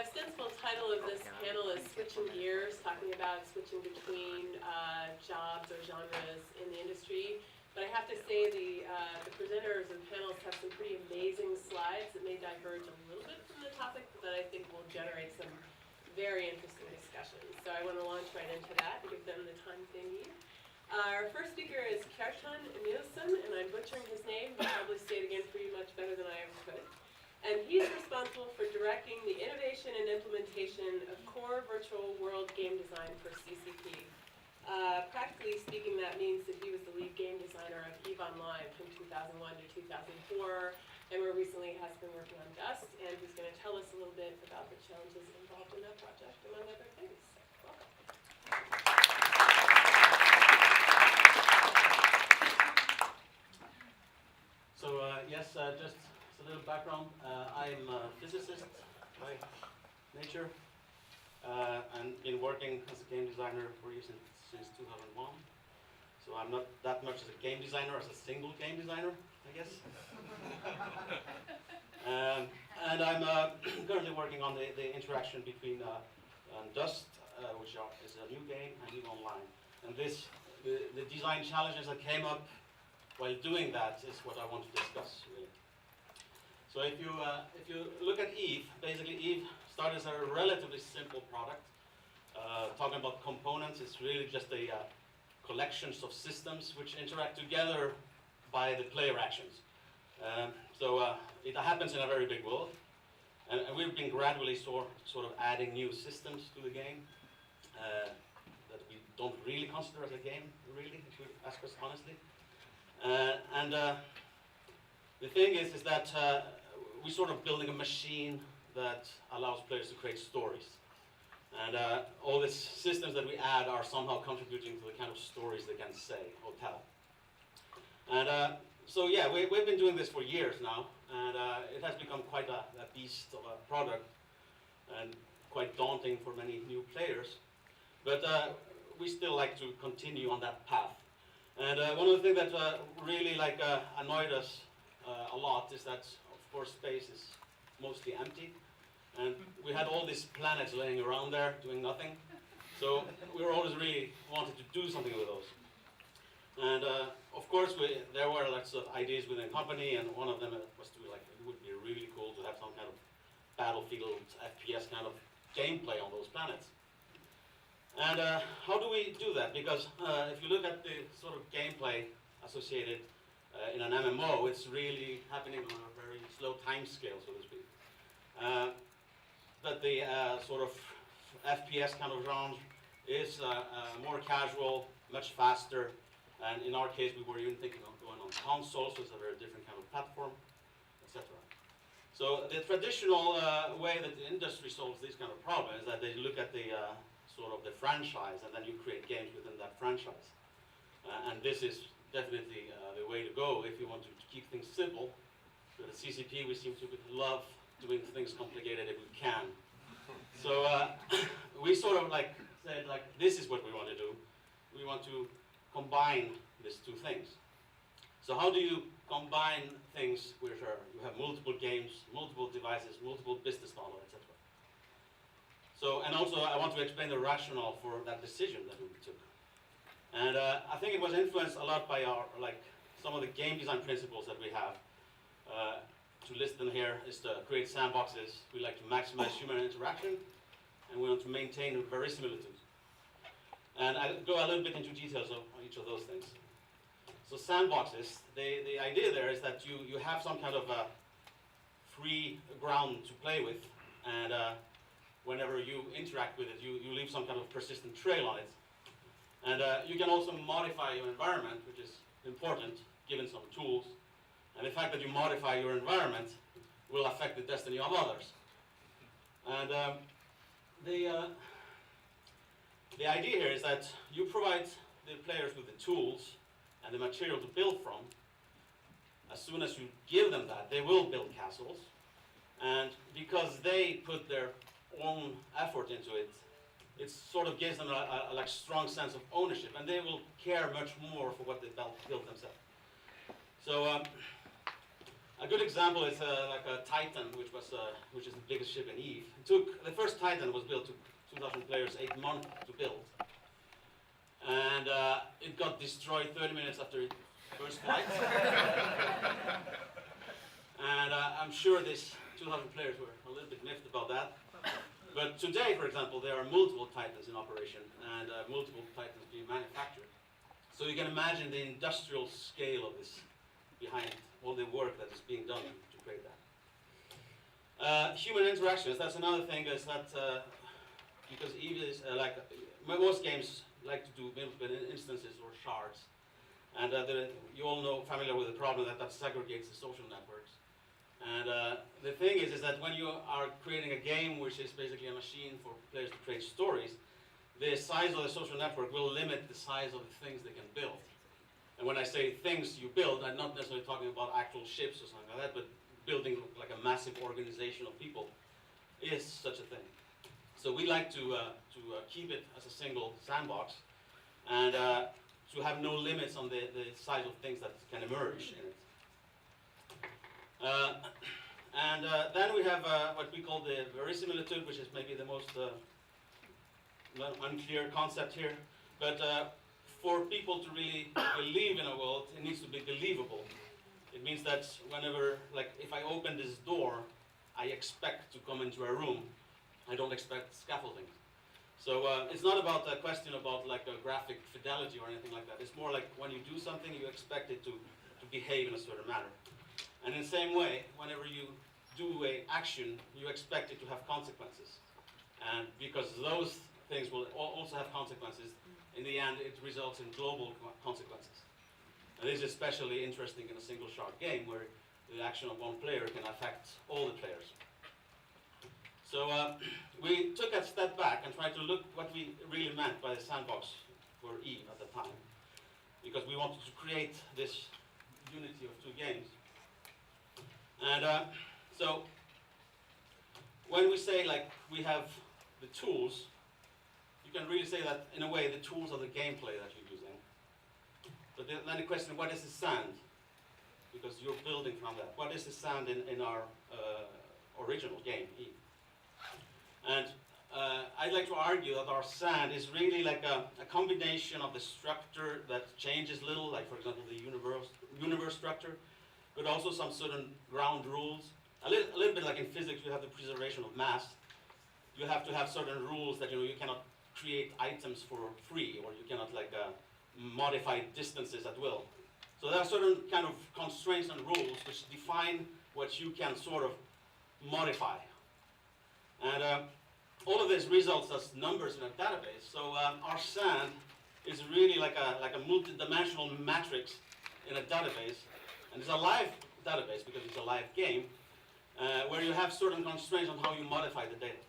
ostensible title of this panel is Switching Gears, talking about switching between jobs or genres in the industry. But I have to say the presenters and panelists have some pretty amazing slides that may diverge a little bit from the topic, but that I think will generate some very interesting discussions. So I want to launch right into that and give them the time they need. Our first speaker is Kjartan Emilsson, and I'm butchering his name, but I'll probably say it again for you much better than I ever could. And he's responsible for directing the innovation and implementation of core virtual world game design for CCP. Practically speaking, that means that he was the lead game designer of EVE Online from 2001 to 2004, and more recently has been working on Dust, and he's going to tell us a little bit about the challenges involved in that project, among other things. Welcome. So yes, just a little background. I'm a physicist by nature, and been working as a game designer for years since 2001. So I'm not that much as a game designer, as a single game designer, I guess. And I'm currently working on the interaction between Dust, which is a new game, and EVE Online. And the design challenges that came up while doing that is what I want to discuss, really. So if you look at EVE, basically EVE started as a relatively simple product. Talking about components, it's really just a collections of systems which interact together by the player actions. So it happens in a very big world, and we've been gradually sort of adding new systems to the game that we don't really consider as a game, really, if you ask us honestly. The thing is that we're sort of building a machine that allows players to create stories. And all these systems that we add are somehow contributing to the kind of stories they can say or tell. And so yeah, we've been doing this for years now, and it has become quite a beast of a product and quite daunting for many new players. But we still like to continue on that path. And one of the things that really annoyed us a lot is that, of course, space is mostly empty. And we had all these planets laying around there doing nothing. So we were always really wanted to do something with those. And of course, there were lots of ideas within the company, and one of them was to it would be really cool to have some kind of battlefield FPS kind of gameplay on those planets. And how do we do that? Because if you look at the sort of gameplay associated in an MMO, it's really happening on a very slow time scale, so to speak. But the sort of FPS kind of genre is more casual, much faster, and in our case we were even thinking of going on consoles, so it's a very different kind of platform, etc. So the traditional way that the industry solves these kind of problems is that they look at the sort of the franchise, and then you create games within that franchise. And this is definitely the way to go if you want to keep things simple. With the CCP, we seem to love doing things complicated if we can. So we sort of said this is what we want to do. We want to combine these two things. So how do you combine things where you have multiple games, multiple devices, multiple business models, etc. So, and also I want to explain the rationale for that decision that we took. And I think it was influenced a lot by our some of the game design principles that we have. To list them here is to create sandboxes. We like to maximize human interaction, and we want to maintain verisimilitude. And I'll go a little bit into details of each of those things. So sandboxes, the idea there is that you have some kind of a free ground to play with, and whenever you interact with it, you leave some kind of persistent trail on it. And you can also modify your environment, which is important, given some tools. And the fact that you modify your environment will affect the destiny of others. And the idea here is that you provide the players with the tools and the material to build from. As soon as you give them that, they will build castles. And because they put their own effort into it, it sort of gives them a strong sense of ownership, and they will care much more for what they built themselves. So, A good example is like a Titan, which is the biggest ship in Eve. The first Titan was built to 2,000 players, 8 months to build. And it got destroyed 30 minutes after its first flight. And I'm sure these 2,000 players were a little bit miffed about that. But today, for example, there are multiple Titans in operation and multiple Titans being manufactured. So you can imagine the industrial scale of this behind all the work that is being done to create that. Human interactions, that's another thing, is that because Eve is like, most games like to do multiple instances or shards. And you all know, familiar with the problem that segregates the social networks. And the thing is that when you are creating a game which is basically a machine for players to create stories, the size of the social network will limit the size of the things they can build. And when I say things you build, I'm not necessarily talking about actual ships or something like that, but building like a massive organization of people is such a thing. So we like to keep it as a single sandbox and to have no limits on the size of things that can emerge in it. Then we have what we call the verisimilitude, which is maybe the most unclear concept here. But for people to really believe in a world, it needs to be believable. It means that whenever, like, if I open this door, I expect to come into a room. I don't expect scaffolding. So it's not about a question about like a graphic fidelity or anything like that. It's more like when you do something, you expect it to behave in a certain manner. And in the same way, whenever you do an action, you expect it to have consequences. And because those things will also have consequences, in the end it results in global consequences. And this is especially interesting in a single shot game where the action of one player can affect all the players. So we took a step back and tried to look what we really meant by the sandbox for Eve at the time, because we wanted to create this unity of two games. And so when we say like we have the tools, you can really say that in a way the tools are the gameplay that you're using. But then the question, what is the sand? Because you're building from that. What is the sand in our original game, Eve? And I'd like to argue that our sand is really like a combination of the structure that changes little, like for example the universe structure, but also some certain ground rules. A little bit like in physics, you have the preservation of mass. You have to have certain rules that you cannot create items for free, or you cannot like modify distances at will. So there are certain kind of constraints and rules which define what you can sort of modify. And all of this results as numbers in a database. So our sand is really like a multi-dimensional matrix in a database. And it's a live database because it's a live game where you have certain constraints on how you modify the data.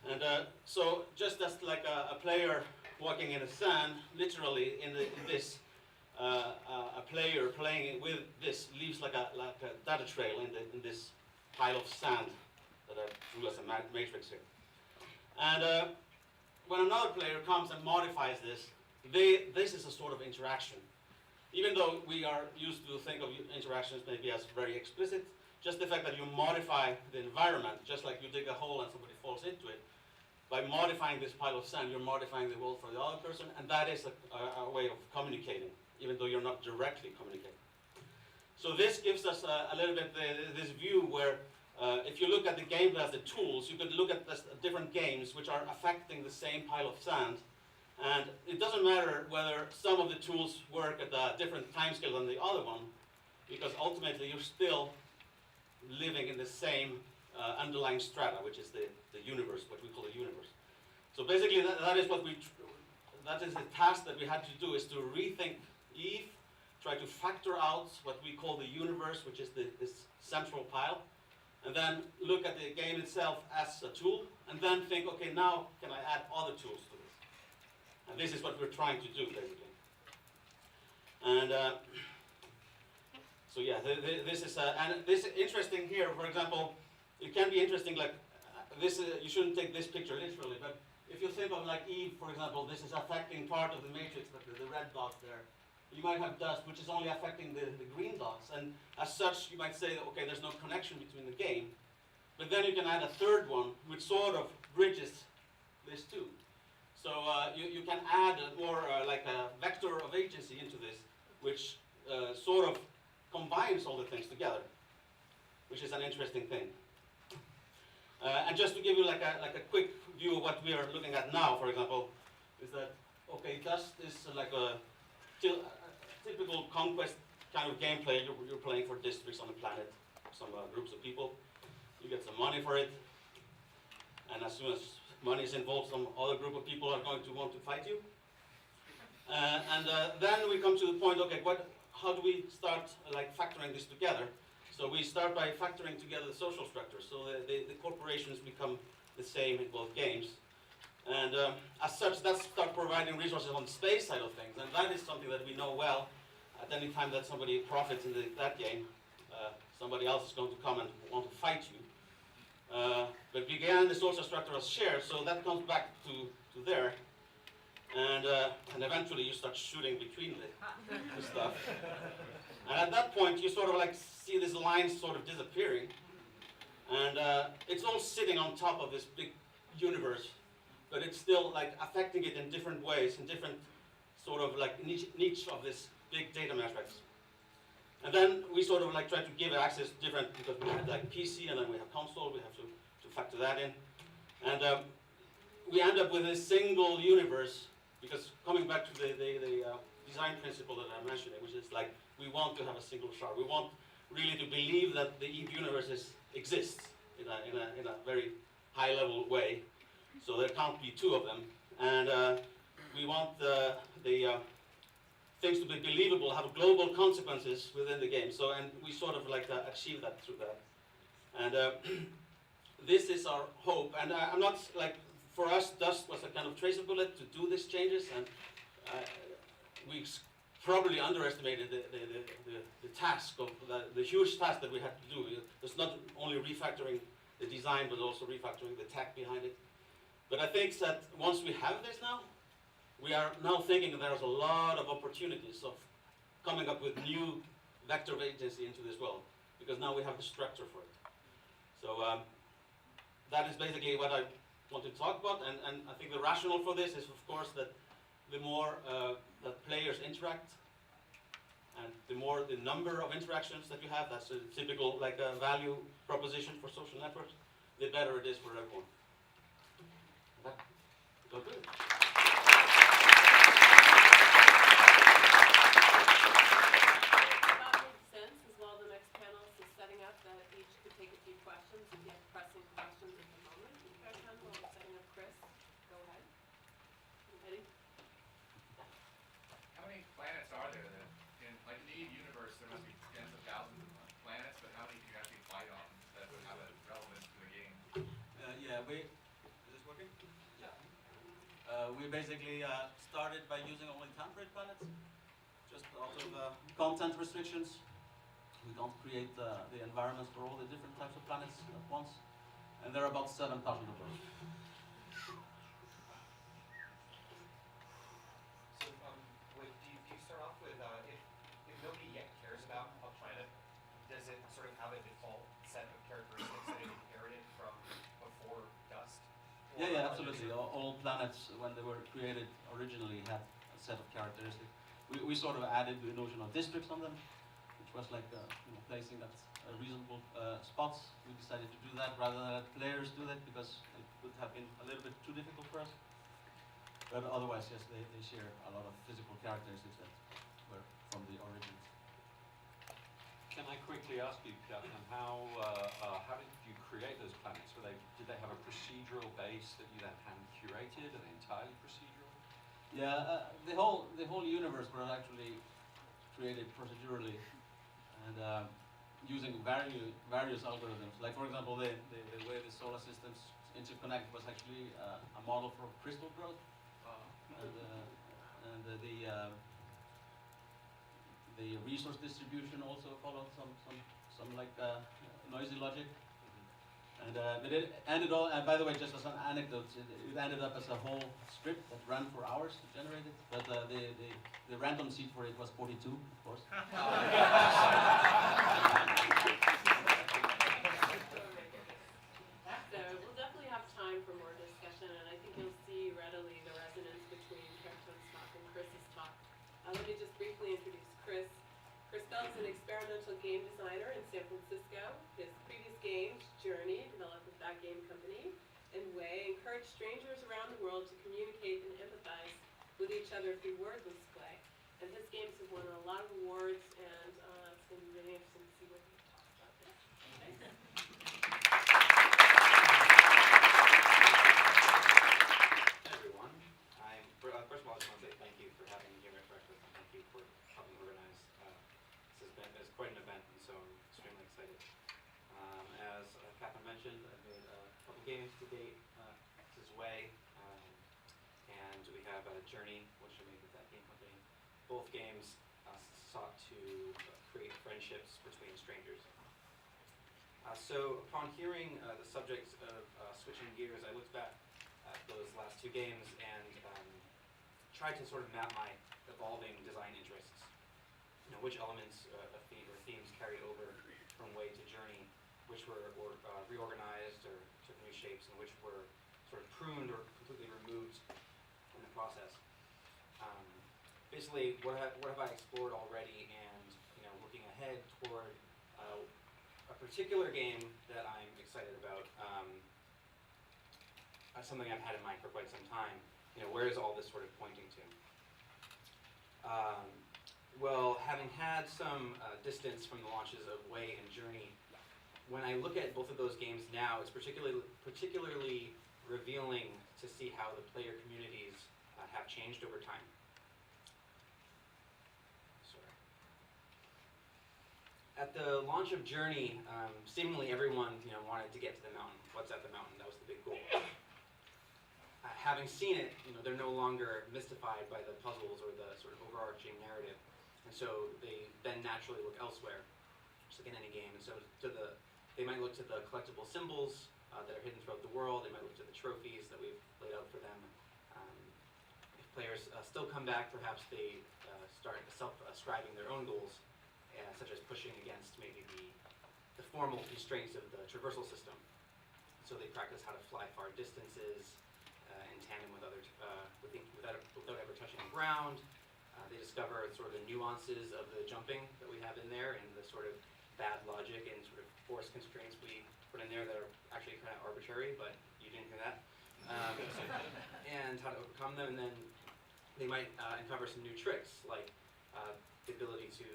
And so just as like a player walking in the sand, literally in this, a player playing with this leaves like a data trail in this pile of sand that I drew as a matrix here. And when another player comes and modifies this, this is a sort of interaction. Even though we are used to think of interactions maybe as very explicit, just the fact that you modify the environment, just like you dig a hole and somebody falls into it, by modifying this pile of sand, you're modifying the world for the other person, and that is a way of communicating, even though you're not directly communicating. So this gives us a little bit this view where if you look at the gameplay as the tools, you could look at different games which are affecting the same pile of sand, and it doesn't matter whether some of the tools work at a different time scale than the other one, because ultimately you're still living in the same underlying strata, which is the universe, what we call the universe. So basically that is the task that we had to do, is to rethink Eve, try to factor out what we call the universe, which is this central pile, and then look at the game itself as a tool, and then think, okay, now can I add other tools to this? And this is what we're trying to do, basically. And so yeah, this is interesting here. For example, it can be interesting, like this. You shouldn't take this picture literally, but if you think of like Eve, for example, this is affecting part of the matrix, like the red dot there. you might have dust which is only affecting the green dots, and as such you might say, okay, there's no connection between the game. But then you can add a third one which sort of bridges this too. So you can add more like a vector of agency into this, which sort of combines all the things together, which is an interesting thing. And just to give you like a quick view of what we are looking at now, for example, is that, okay, dust is like a typical conquest kind of gameplay. You're playing for districts on the planet, some groups of people. You get some money for it, and as soon as money is involved, some other group of people are going to want to fight you. Then we come to the point, okay, how do we start like factoring this together? So we start by factoring together the social structures, so the corporations become the same in both games. And as such, that starts providing resources on the space side of things, and that is something that we know well. At any time that somebody profits in that game, somebody else is going to come and want to fight you. But began the social structure as shared, so that comes back to there. And eventually you start shooting between the stuff. And at that point you sort of like see this line sort of disappearing. And it's all sitting on top of this big universe, but it's still like affecting it in different ways, in different sort of like niche of this big data matrix. And then we sort of like try to give access different, because we have like PC and then we have console, we have to factor that in. And we end up with a single universe, because coming back to the design principle that I mentioned, which is like we want to have a single shard. We want really to believe that the EVE universe exists in a very high level way. So there can't be two of them. And we want the things to be believable, have global consequences within the game. So, and we sort of like achieve that through that. And this is our hope. And I'm not like, for us, Dust was a kind of tracer bullet to do these changes, and we probably underestimated the task of the huge task that we had to do. It's not only refactoring the design, but also refactoring the tech behind it. But I think that once we have this now, we are now thinking that there's a lot of opportunities of coming up with new vector of agency into this world, because now we have the structure for it. So that is basically what I want to talk about, and I think the rationale for this is, of course, that the more that players interact, and the more the number of interactions that you have, that's a typical like a value proposition for social networks, the better it is for everyone. Go good. We basically started by using only temperate planets, just out of content restrictions. We don't create the environments for all the different types of planets at once, and there are about 7,000 of those. So, do you start off with if nobody yet cares about a planet, does it sort of have a default set of characteristics that it inherited from before Dust? Yeah, absolutely. All planets, when they were created originally, had a set of characteristics. We sort of added the notion of districts on them, which was like placing at reasonable spots. We decided to do that rather than let players do that, because it would have been a little bit too difficult for us. But otherwise, yes, they share a lot of physical characteristics that were from the origins. Can I quickly ask you, Kjartan, how did you create those planets? Did they have a procedural base that you then hand curated? Are they entirely procedural? Yeah, the whole universe was actually created procedurally, and using various algorithms. Like, for example, the way the solar systems interconnect was actually a model for crystal growth, and the resource distribution also followed some like noisy logic. But it ended all, and by the way, just as an anecdote, it ended up as a whole script that ran for hours to generate it. But the random seed for it was 42, of course. So we'll definitely have time for more discussion, and I think you'll see readily the resonance between Kjartan's talk and Chris's talk. Let me just briefly introduce Chris. Chris Bell is an experimental game designer in San Francisco. His previous games, Journey, developed with that game company, and Way, encourage strangers around the world to communicate and empathize with each other through wordless play. And his games have won a lot of awards, and it's going to be really interesting to see what he talks about this. Okay. Everyone. First of all, I just want to say thank you for having me here at breakfast, and thank you for helping organize. It's quite an event, and so I'm extremely excited. As Kjartan mentioned, I've made a couple games to date. This is Way, and we have Journey, which I made with that game company. Both games sought to create friendships between strangers. So upon hearing the subject of switching gears, I looked back at those last two games and tried to sort of map my evolving design interests. You know, which elements of themes carried over from Way to Journey, which were reorganized or took new shapes, and which were sort of pruned or completely removed in the process. Basically, what have I explored already, and looking ahead toward a particular game that I'm excited about, something I've had in mind for quite some time. Where is all this sort of pointing to? Well, having had some distance from the launches of Way and Journey, when I look at both of those games now, it's particularly revealing to see how the player communities have changed over time. Sorry. At the launch of Journey, seemingly everyone wanted to get to the mountain. What's at the mountain? That was the big goal. Having seen it, they're no longer mystified by the puzzles or the sort of overarching narrative, and so they then naturally look elsewhere, just like in any game. And so they might look to the collectible symbols that are hidden throughout the world. They might look to the trophies that we've laid out for them. If players still come back, perhaps they start self-ascribing their own goals, such as pushing against maybe the formal constraints of the traversal system. So they practice how to fly far distances in tandem with others, without ever touching the ground. They discover sort of the nuances of the jumping that we have in there, and the sort of bad logic and sort of force constraints we put in there that are actually kind of arbitrary, but you didn't hear that. And how to overcome them, and then they might uncover some new tricks, like the ability to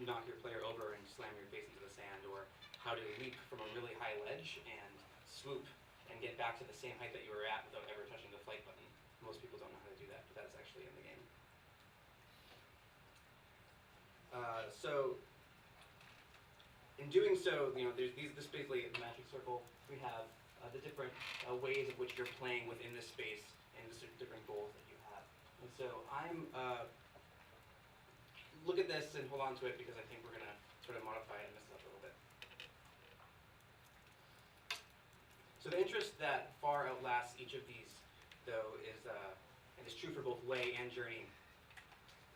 knock your player over and slam your face into the sand, or how to leap from a really high ledge and swoop and get back to the same height that you were at without ever touching the flight button. Most people don't know how to do that, but that's actually in the game. So, in doing so, there's this basically the magic circle. We have the different ways in which you're playing within this space and the different goals that you have. And so I'm look at this and hold on to it, because I think we're going to sort of modify it and mess it up a little bit. So the interest that far outlasts each of these, though, is and is true for both Way and Journey,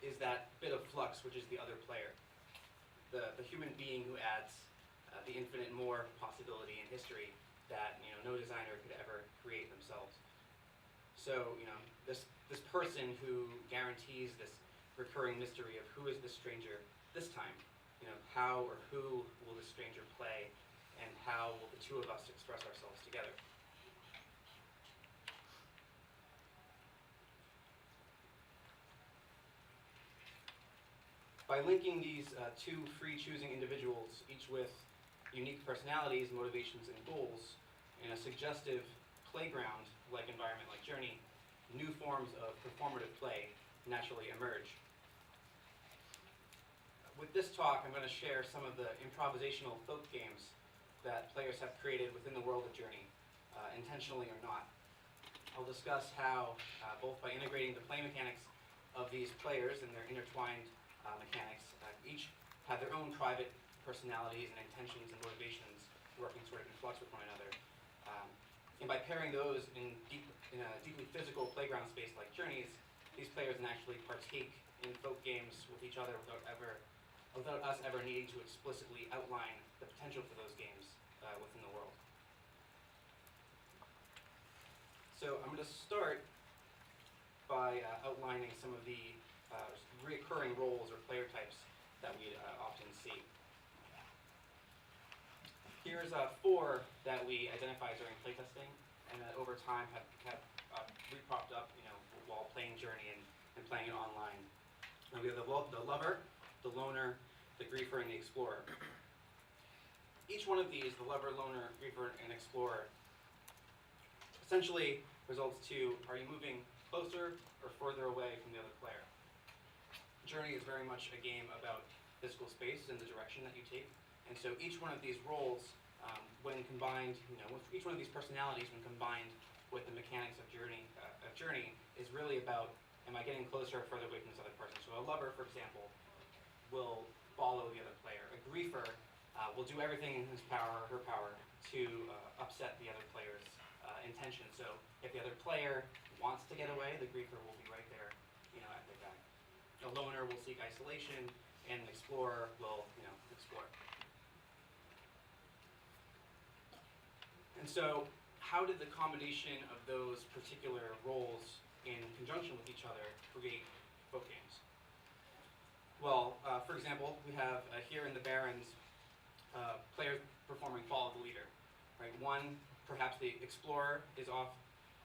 is that bit of flux, which is the other player, the human being who adds the infinite more possibility in history that no designer could ever create themselves. So this person who guarantees this recurring mystery of who is this stranger this time, how or who will this stranger play, and how will the two of us express ourselves together. By linking these two free-choosing individuals, each with unique personalities, motivations, and goals, in a suggestive playground-like environment like Journey, new forms of performative play naturally emerge. With this talk, I'm going to share some of the improvisational folk games that players have created within the world of Journey, intentionally or not. I'll discuss how, both by integrating the play mechanics of these players and their intertwined mechanics, each have their own private personalities and intentions and motivations working sort of in flux with one another. And by pairing those in a deeply physical playground space like Journeys, these players can actually partake in folk games with each other without us ever needing to explicitly outline the potential for those games within the world. So I'm going to start by outlining some of the recurring roles or player types that we often see. Here's 4 that we identified during playtesting, and that over time have re-propped up, while playing Journey and playing it online. And we have the lover, the loner, the griefer, and the explorer. Each one of these, the lover, loner, griefer, and explorer, essentially results to, are you moving closer or further away from the other player? Journey is very much a game about physical space and the direction that you take. And so each one of these roles, when combined, with each one of these personalities, when combined with the mechanics of Journey, is really about, am I getting closer or further away from this other person? So a lover, for example, will follow the other player. A griefer will do everything in his power or her power to upset the other player's intention. So if the other player wants to get away, the griefer will be right there, at their back. A loner will seek isolation, and an explorer will, explore. And so, how did the combination of those particular roles in conjunction with each other create folk games? Well, for example, we have here in the Barrens, players performing follow the leader. Right? One, perhaps the explorer, is off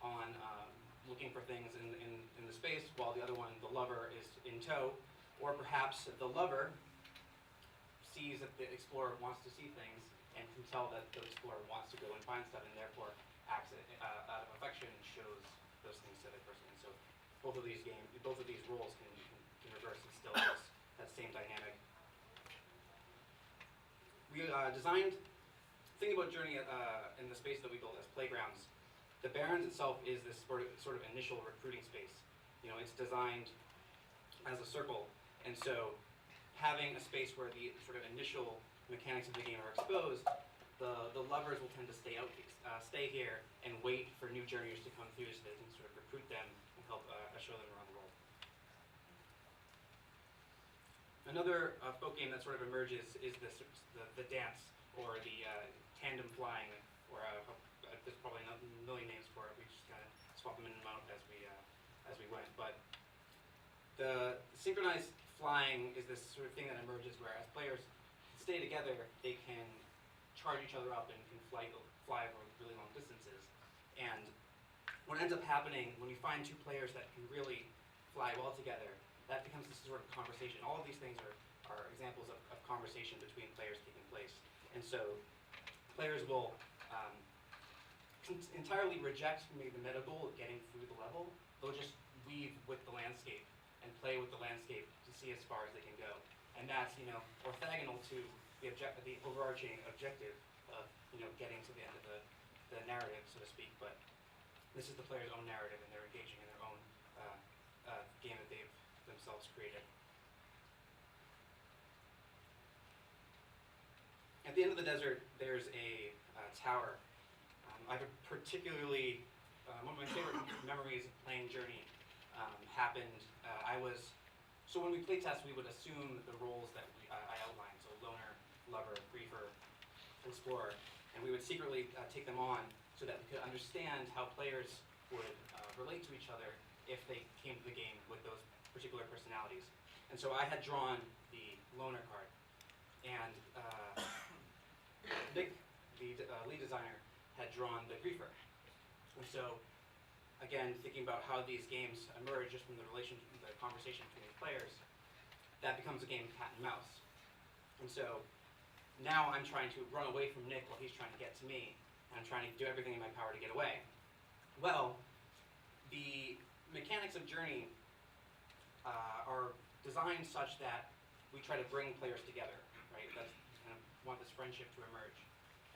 on looking for things in the space, while the other one, the lover, is in tow. Or perhaps the lover sees that the explorer wants to see things and can tell that the explorer wants to go and find stuff, and therefore acts out of affection and shows those things to the other person. And so both of these roles can reverse and still have that same dynamic. We designed, thinking about Journey in the space that we built as playgrounds, the Barrens itself is this sort of initial recruiting space. It's designed as a circle, and so having a space where the sort of initial mechanics of the game are exposed, the lovers will tend to stay here and wait for new journeyers to come through so they can sort of recruit them and help show them around the world. Another folk game that sort of emerges is the dance, or the tandem flying, or there's probably a million names for it. We just kind of swap them in and out as we went. But the synchronized flying is this sort of thing that emerges where, as players stay together, they can charge each other up and can fly over really long distances. And what ends up happening when you find 2 players that can really fly well together, that becomes this sort of conversation. All of these things are examples of conversation between players taking place. And so players will entirely reject maybe the meta goal of getting through the level. They'll just weave with the landscape and play with the landscape to see as far as they can go. And that's, orthogonal to the overarching objective of, getting to the end of the narrative, so to speak. But this is the player's own narrative, and they're engaging in their own game that they've themselves created. At the end of the desert, there's a tower. I have a particularly, one of my favorite memories of playing Journey happened. So when we playtest, we would assume the roles that I outlined, so loner, lover, griefer, explorer, and we would secretly take them on so that we could understand how players would relate to each other if they came to the game with those particular personalities. And so I had drawn the loner card, and Nick, the lead designer, had drawn the griefer. And so, again, thinking about how these games emerge just from the conversation between the players, that becomes a game of cat and mouse. And so now I'm trying to run away from Nick while he's trying to get to me, and I'm trying to do everything in my power to get away. Well, the mechanics of Journey are designed such that we try to bring players together, right? That's kind of want this friendship to emerge.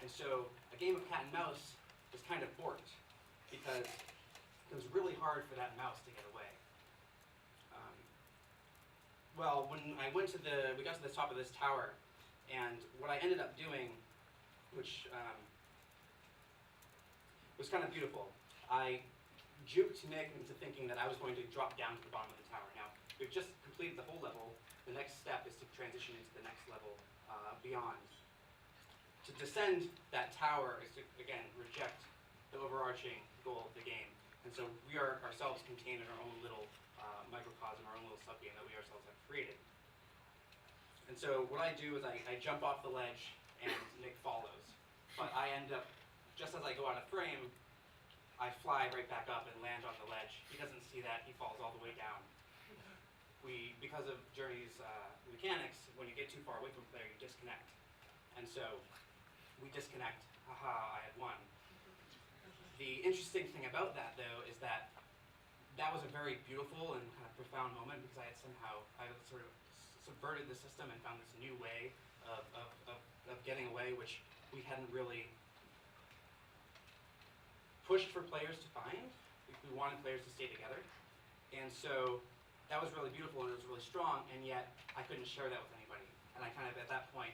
And so a game of cat and mouse is kind of forked because it was really hard for that mouse to get away. Well, when we got to the top of this tower, and what I ended up doing, which was kind of beautiful. I juked Nick into thinking that I was going to drop down to the bottom of the tower. Now, we've just completed the whole level. The next step is to transition into the next level beyond. To descend that tower is to, again, reject the overarching goal of the game. And so we are ourselves contained in our own little microcosm, our own little subgame that we ourselves have created. And so what I do is I jump off the ledge and Nick follows. But I end up, just as I go out of frame, I fly right back up and land on the ledge. He doesn't see that, he falls all the way down. Because of Journey's mechanics, when you get too far away from the player, you disconnect. And so we disconnect, haha, I had won. The interesting thing about that, though, is that that was a very beautiful and kind of profound moment because I had sort of subverted the system and found this new way of getting away, which we hadn't really pushed for players to find. We wanted players to stay together. And so that was really beautiful and it was really strong, and yet I couldn't share that with anybody. And I kind of, at that point,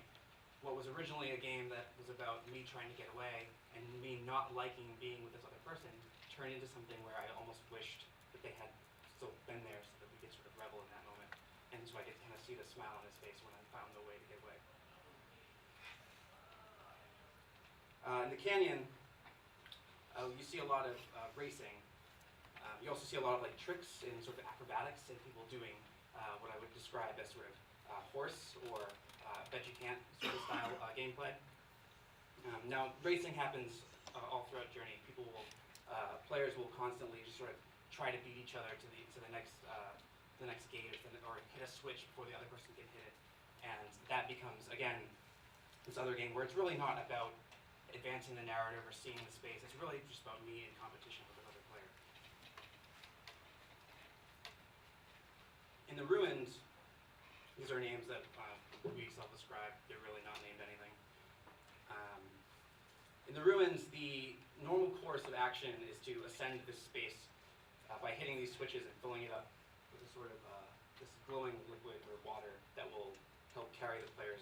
what was originally a game that was about me trying to get away and me not liking being with this other person turned into something where I almost wished that they had still been there so that we could sort of revel in that moment. And so I could kind of see the smile on his face when I found the way to get away. In the canyon, you see a lot of racing. You also see a lot of like tricks and sort of acrobatics and people doing what I would describe as sort of horse or bet you can't sort of style gameplay. Now, racing happens all throughout Journey. Players will constantly just sort of try to beat each other to the next gate or hit a switch before the other person can hit it, and that becomes again this other game where it's really not about advancing the narrative or seeing the space. It's really just about me in competition with another player. In the ruins, these are names that we self-describe. They're really not named anything. In the ruins, the normal course of action is to ascend this space by hitting these switches and filling it up with a sort of this glowing liquid or water that will help carry the players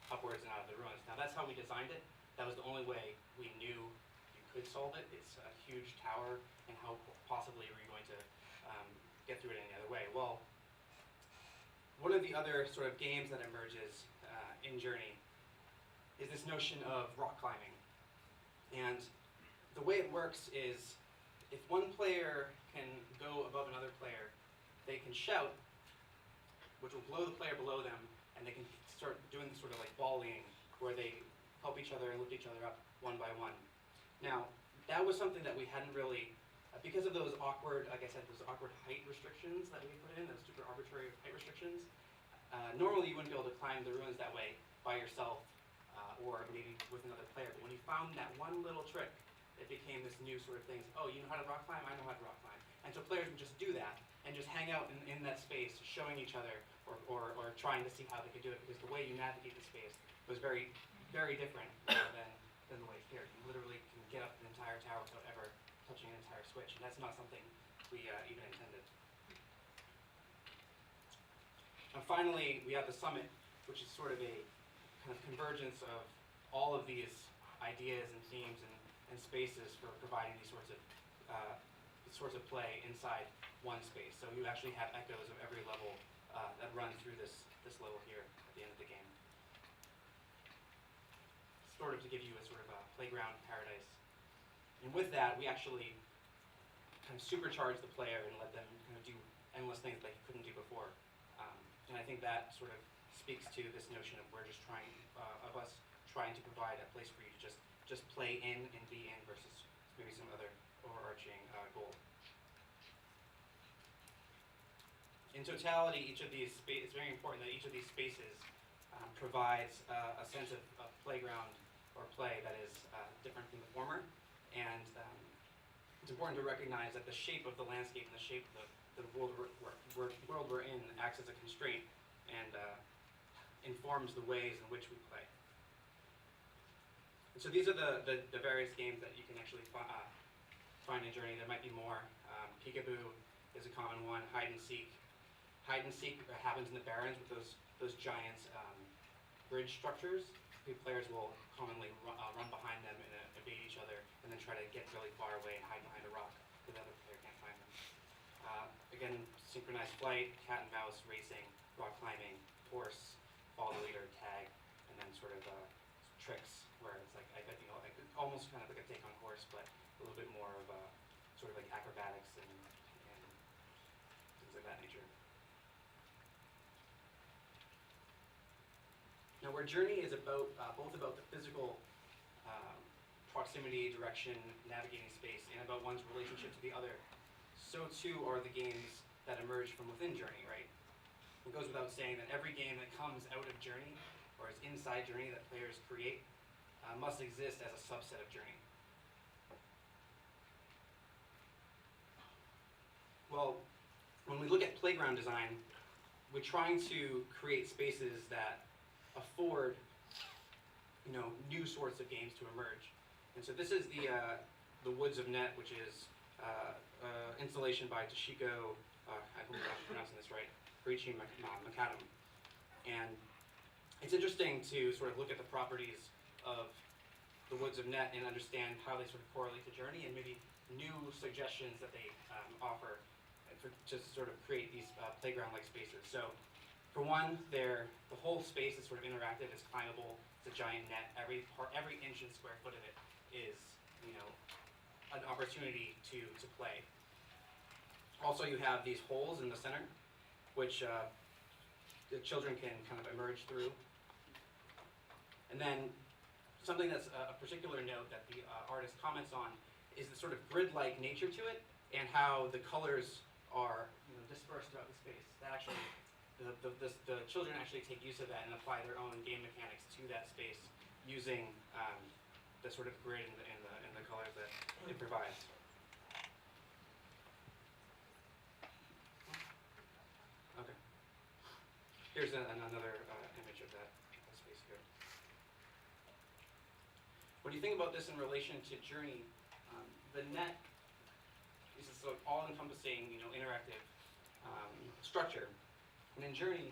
upwards and out of the ruins. Now that's how we designed it. That was the only way we knew you could solve it. It's a huge tower, and how possibly are you going to get through it any other way? Well, one of the other sort of games that emerges in Journey is this notion of rock climbing. And the way it works is if one player can go above another player, they can shout, which will blow the player below them, and they can start doing this sort of like volleying where they help each other and lift each other up one by one. Now, that was something that we hadn't really, because of those awkward, like I said, those awkward height restrictions that we put in, those super arbitrary height restrictions, normally you wouldn't be able to climb the ruins that way by yourself or maybe with another player. But when you found that one little trick, it became this new sort of thing. Oh, you know how to rock climb? I know how to rock climb. And so players would just do that and just hang out in that space, showing each other or trying to see how they could do it, because the way you navigate the space was very, very different than the way it's here. You literally can get up an entire tower without ever touching an entire switch, and that's not something we even intended. And finally, we have the summit, which is sort of a kind of convergence of all of these ideas and themes and spaces for providing these sorts of play inside one space. So you actually have echoes of every level that run through this level here at the end of the game. Sort of to give you a sort of a playground paradise. And with that, we actually kind of supercharge the player and let them kind of do endless things they couldn't do before. And I think that sort of speaks to this notion of we're just trying, of us trying to provide a place for you to just play in and be in versus maybe some other overarching goal. In totality, each of these it's very important that each of these spaces provides a sense of playground or play that is different from the former, and it's important to recognize that the shape of the landscape and the shape of the world we're in acts as a constraint and informs the ways in which we play. And so these are the various games that you can actually find in Journey. There might be more. Peekaboo is a common one. Hide and seek. Hide and seek happens in the barrens with those giant bridge structures. Players will commonly run behind them and evade each other, and then try to get really far away and hide behind a rock so the other player can't find them. Again, synchronized flight, cat and mouse, racing, rock climbing, horse, follow the leader, tag, and then sort of tricks where it's like, I think like, it's almost kind of like a take on horse, but a little bit more of sort of like acrobatics and things of that nature. Now, where Journey is about both about the physical proximity, direction, navigating space, and about one's relationship to the other, so too are the games that emerge from within Journey, right? It goes without saying that every game that comes out of Journey, or is inside Journey that players create, must exist as a subset of Journey. Well, when we look at playground design, we're trying to create spaces that afford, new sorts of games to emerge. And so this is the Woods of Net, which is installation by Toshiko, I hope I'm pronouncing this right, Makadam. And it's interesting to sort of look at the properties of the Woods of Net and understand how they sort of correlate to Journey and maybe new suggestions that they offer to sort of create these playground-like spaces. So, for one, the whole space is sort of interactive, it's climbable, it's a giant net. Every inch and square foot of it is, an opportunity to play. Also, you have these holes in the center, which the children can kind of emerge through. And then something that's a particular note that the artist comments on is the sort of grid-like nature to it, and how the colors are dispersed throughout the space. That actually, the children actually take use of that and apply their own game mechanics to that space using the sort of grid and the colors that it provides. Okay. Here's another image of that space here. When you think about this in relation to Journey, the net is this sort of all-encompassing, interactive structure. And in Journey,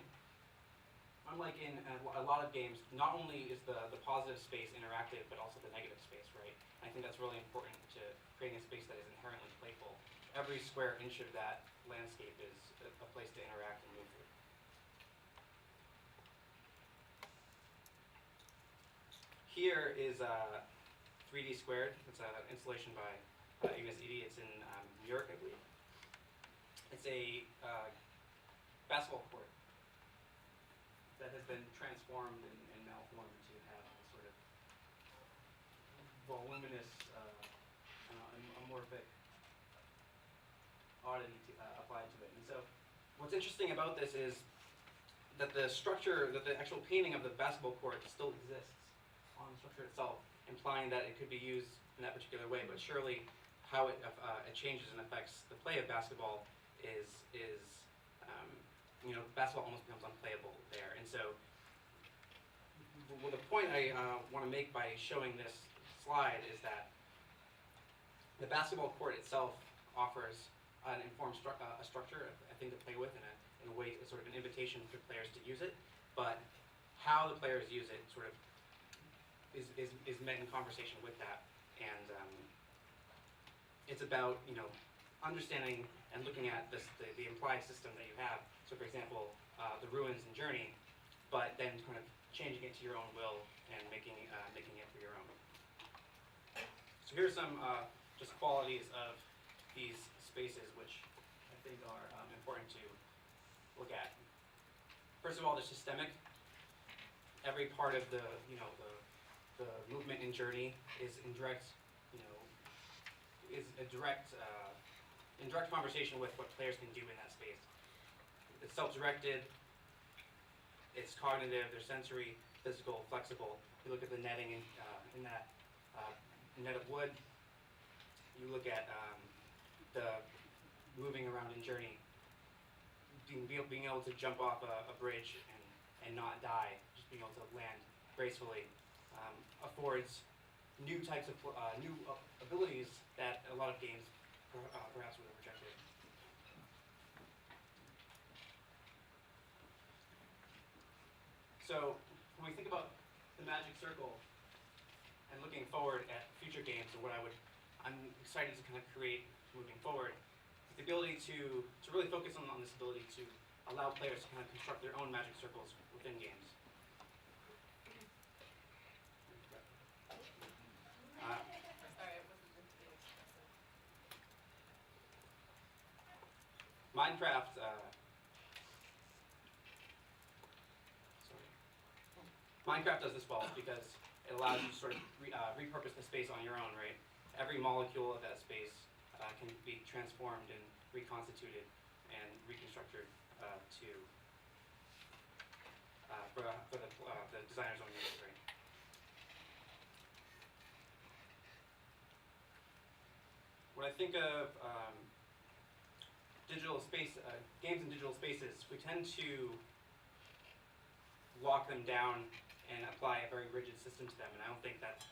unlike in a lot of games, not only is the positive space interactive, but also the negative space, right? And I think that's really important to creating a space that is inherently playful. Every square inch of that landscape is a place to interact and move through. Here is 3D Squared. It's an installation by USED. It's in New York, I believe. It's a basketball court that has been transformed and malformed to have a sort of voluminous, amorphic oddity applied to it. And so what's interesting about this is that the structure, that the actual painting of the basketball court still exists on the structure itself, implying that it could be used in that particular way, but surely how it changes and affects the play of basketball is basketball almost becomes unplayable there. And so the point I want to make by showing this slide is that the basketball court itself offers an informed structure, a thing to play with, in a way, sort of an invitation for players to use it, but how the players use it sort of is met in conversation with that. And it's about, understanding and looking at the implied system that you have. So for example, the ruins in Journey, but then kind of changing it to your own will and making it for your own. So here's some just qualities of these spaces, which I think are important to look at. First of all, they're systemic. Every part of the movement in Journey is in direct conversation with what players can do in that space. It's self-directed, it's cognitive, they're sensory, physical, flexible. You look at the netting in that net of wood. You look at the moving around in Journey, being able to jump off a bridge and not die, just being able to land gracefully, affords new types of new abilities that a lot of games perhaps would have rejected. So when we think about the magic circle and looking forward at future games, or what I would I'm excited to kind of create moving forward is the ability to really focus on this ability to allow players to kind of construct their own magic circles within games. Sorry, I wasn't meant to be expressive. Minecraft, Minecraft does this well because it allows you to sort of repurpose the space on your own, right? Every molecule of that space can be transformed and reconstituted and reconstructed for the designer's own use, right? When I think of games in digital spaces, we tend to lock them down and apply a very rigid system to them, and I don't think that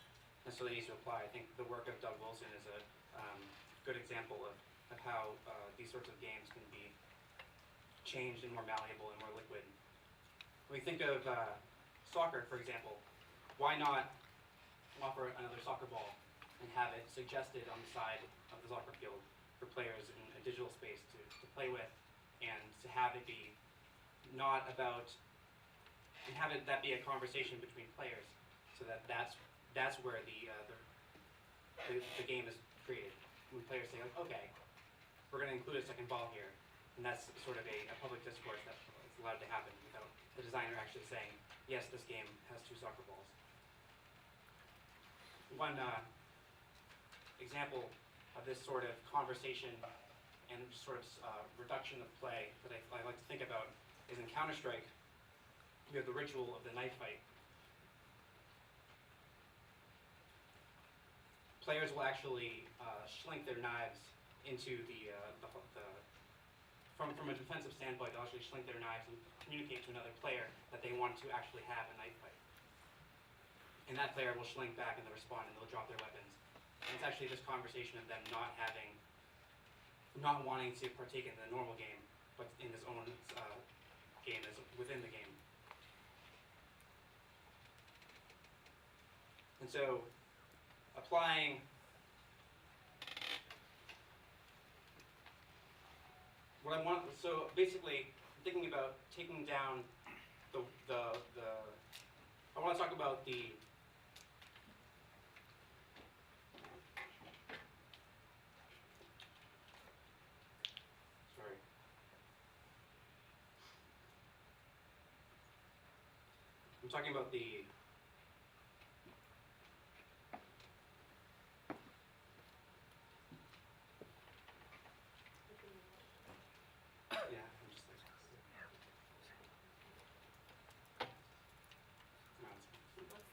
necessarily needs to apply. I think the work of Doug Wilson is a good example of how these sorts of games can be changed and more malleable and more liquid. When we think of soccer, for example, why not offer another soccer ball and have it suggested on the side of the soccer field for players in a digital space to play with, and to have it be not about, and have it that be a conversation between players, so that's where the game is created. When players say, like, okay, we're going to include a second ball here, and that's sort of a public discourse that's allowed to happen without the designer actually saying, yes, this game has 2 soccer balls. One example of this sort of conversation and sort of reduction of play that I like to think about is in Counter-Strike. We have the ritual of the knife fight. Players will actually shlink their knives into from a defensive standpoint, they'll actually shlink their knives and communicate to another player that they want to actually have a knife fight. And that player will shlink back and they'll respond and they'll drop their weapons. And it's actually this conversation of them not wanting to partake in the normal game, but in this own game that's within the game. And so, applying what I want, so basically, thinking about taking down I want to talk about I'm talking about the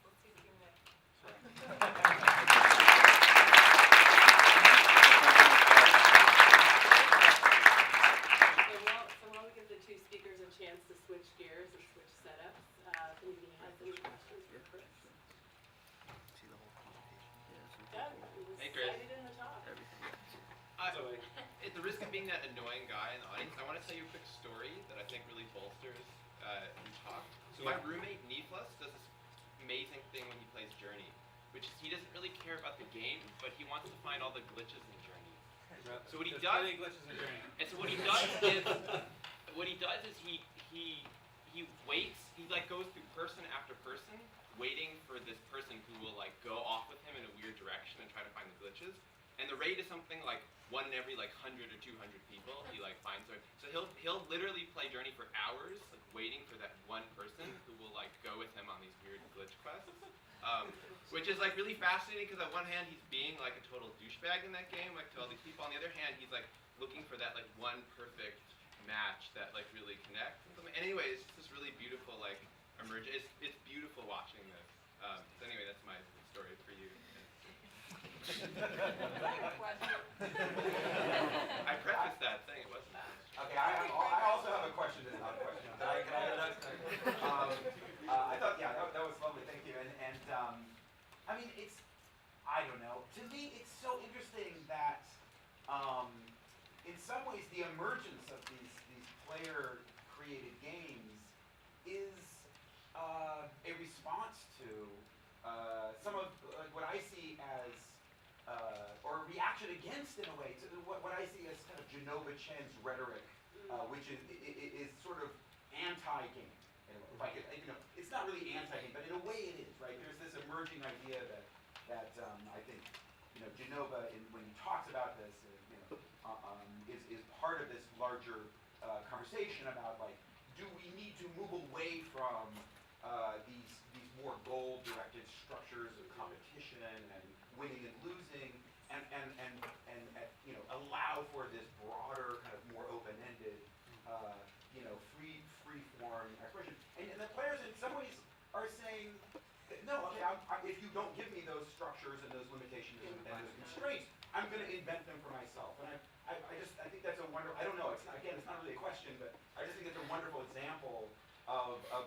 Let's see if we can get. So while we give the 2 speakers a chance to switch gears or switch setups, if anybody has any questions for Chris? See the whole connotation. Doug, who was Hey, Chris. excited in the talk. At the risk of being that annoying guy in the audience, I want to tell you a quick story that I think really bolsters the talk. So my roommate, Needless, does this amazing thing when he plays Journey, which is he doesn't really care about the game, but he wants to find all the glitches in Journey. So what he There's does, plenty of glitches in Journey. and so what he does is he waits. He like goes through person after person, waiting for this person who will like go off with him in a weird direction and try to find the glitches. And the rate is something like 1 in every like 100 or 200 people he like finds her. So he'll literally play Journey for hours, like waiting for that one person who will like go with him on these weird glitch quests. Which is like really fascinating because on one hand he's being like a total douchebag in that game, like to all these people. On the other hand, he's like looking for that like one perfect match that like really connects. And anyway, it's just this really beautiful like emergence. It's beautiful watching this. So anyway, that's my story for you. I prefaced that saying it wasn't. Okay, I also have a question. This is not a question. I thought, yeah, that was lovely. Thank you. And I mean, I don't know. To me, it's so interesting that, in some ways, the emergence of these player-created games is a response to some of like what I see as, or a match it against, in a way, to what I see as kind of Genova Chen's rhetoric, which is sort of anti-game. If I could, it's not really anti-game, but in a way it is, right? There's this emerging idea that I think, Genova, when he talks about this, is part of this larger conversation about, like, do we need to move away from these more goal-directed structures of competition and winning and losing, and allow for this broader, kind of more open-ended, free form expression. And the players, in some ways, are saying, no, okay, if you don't give me those structures and those limitations and those constraints, I'm going to invent them for myself. And I think that's a wonderful. I don't know. It's not really a question, but I just think it's a wonderful example of a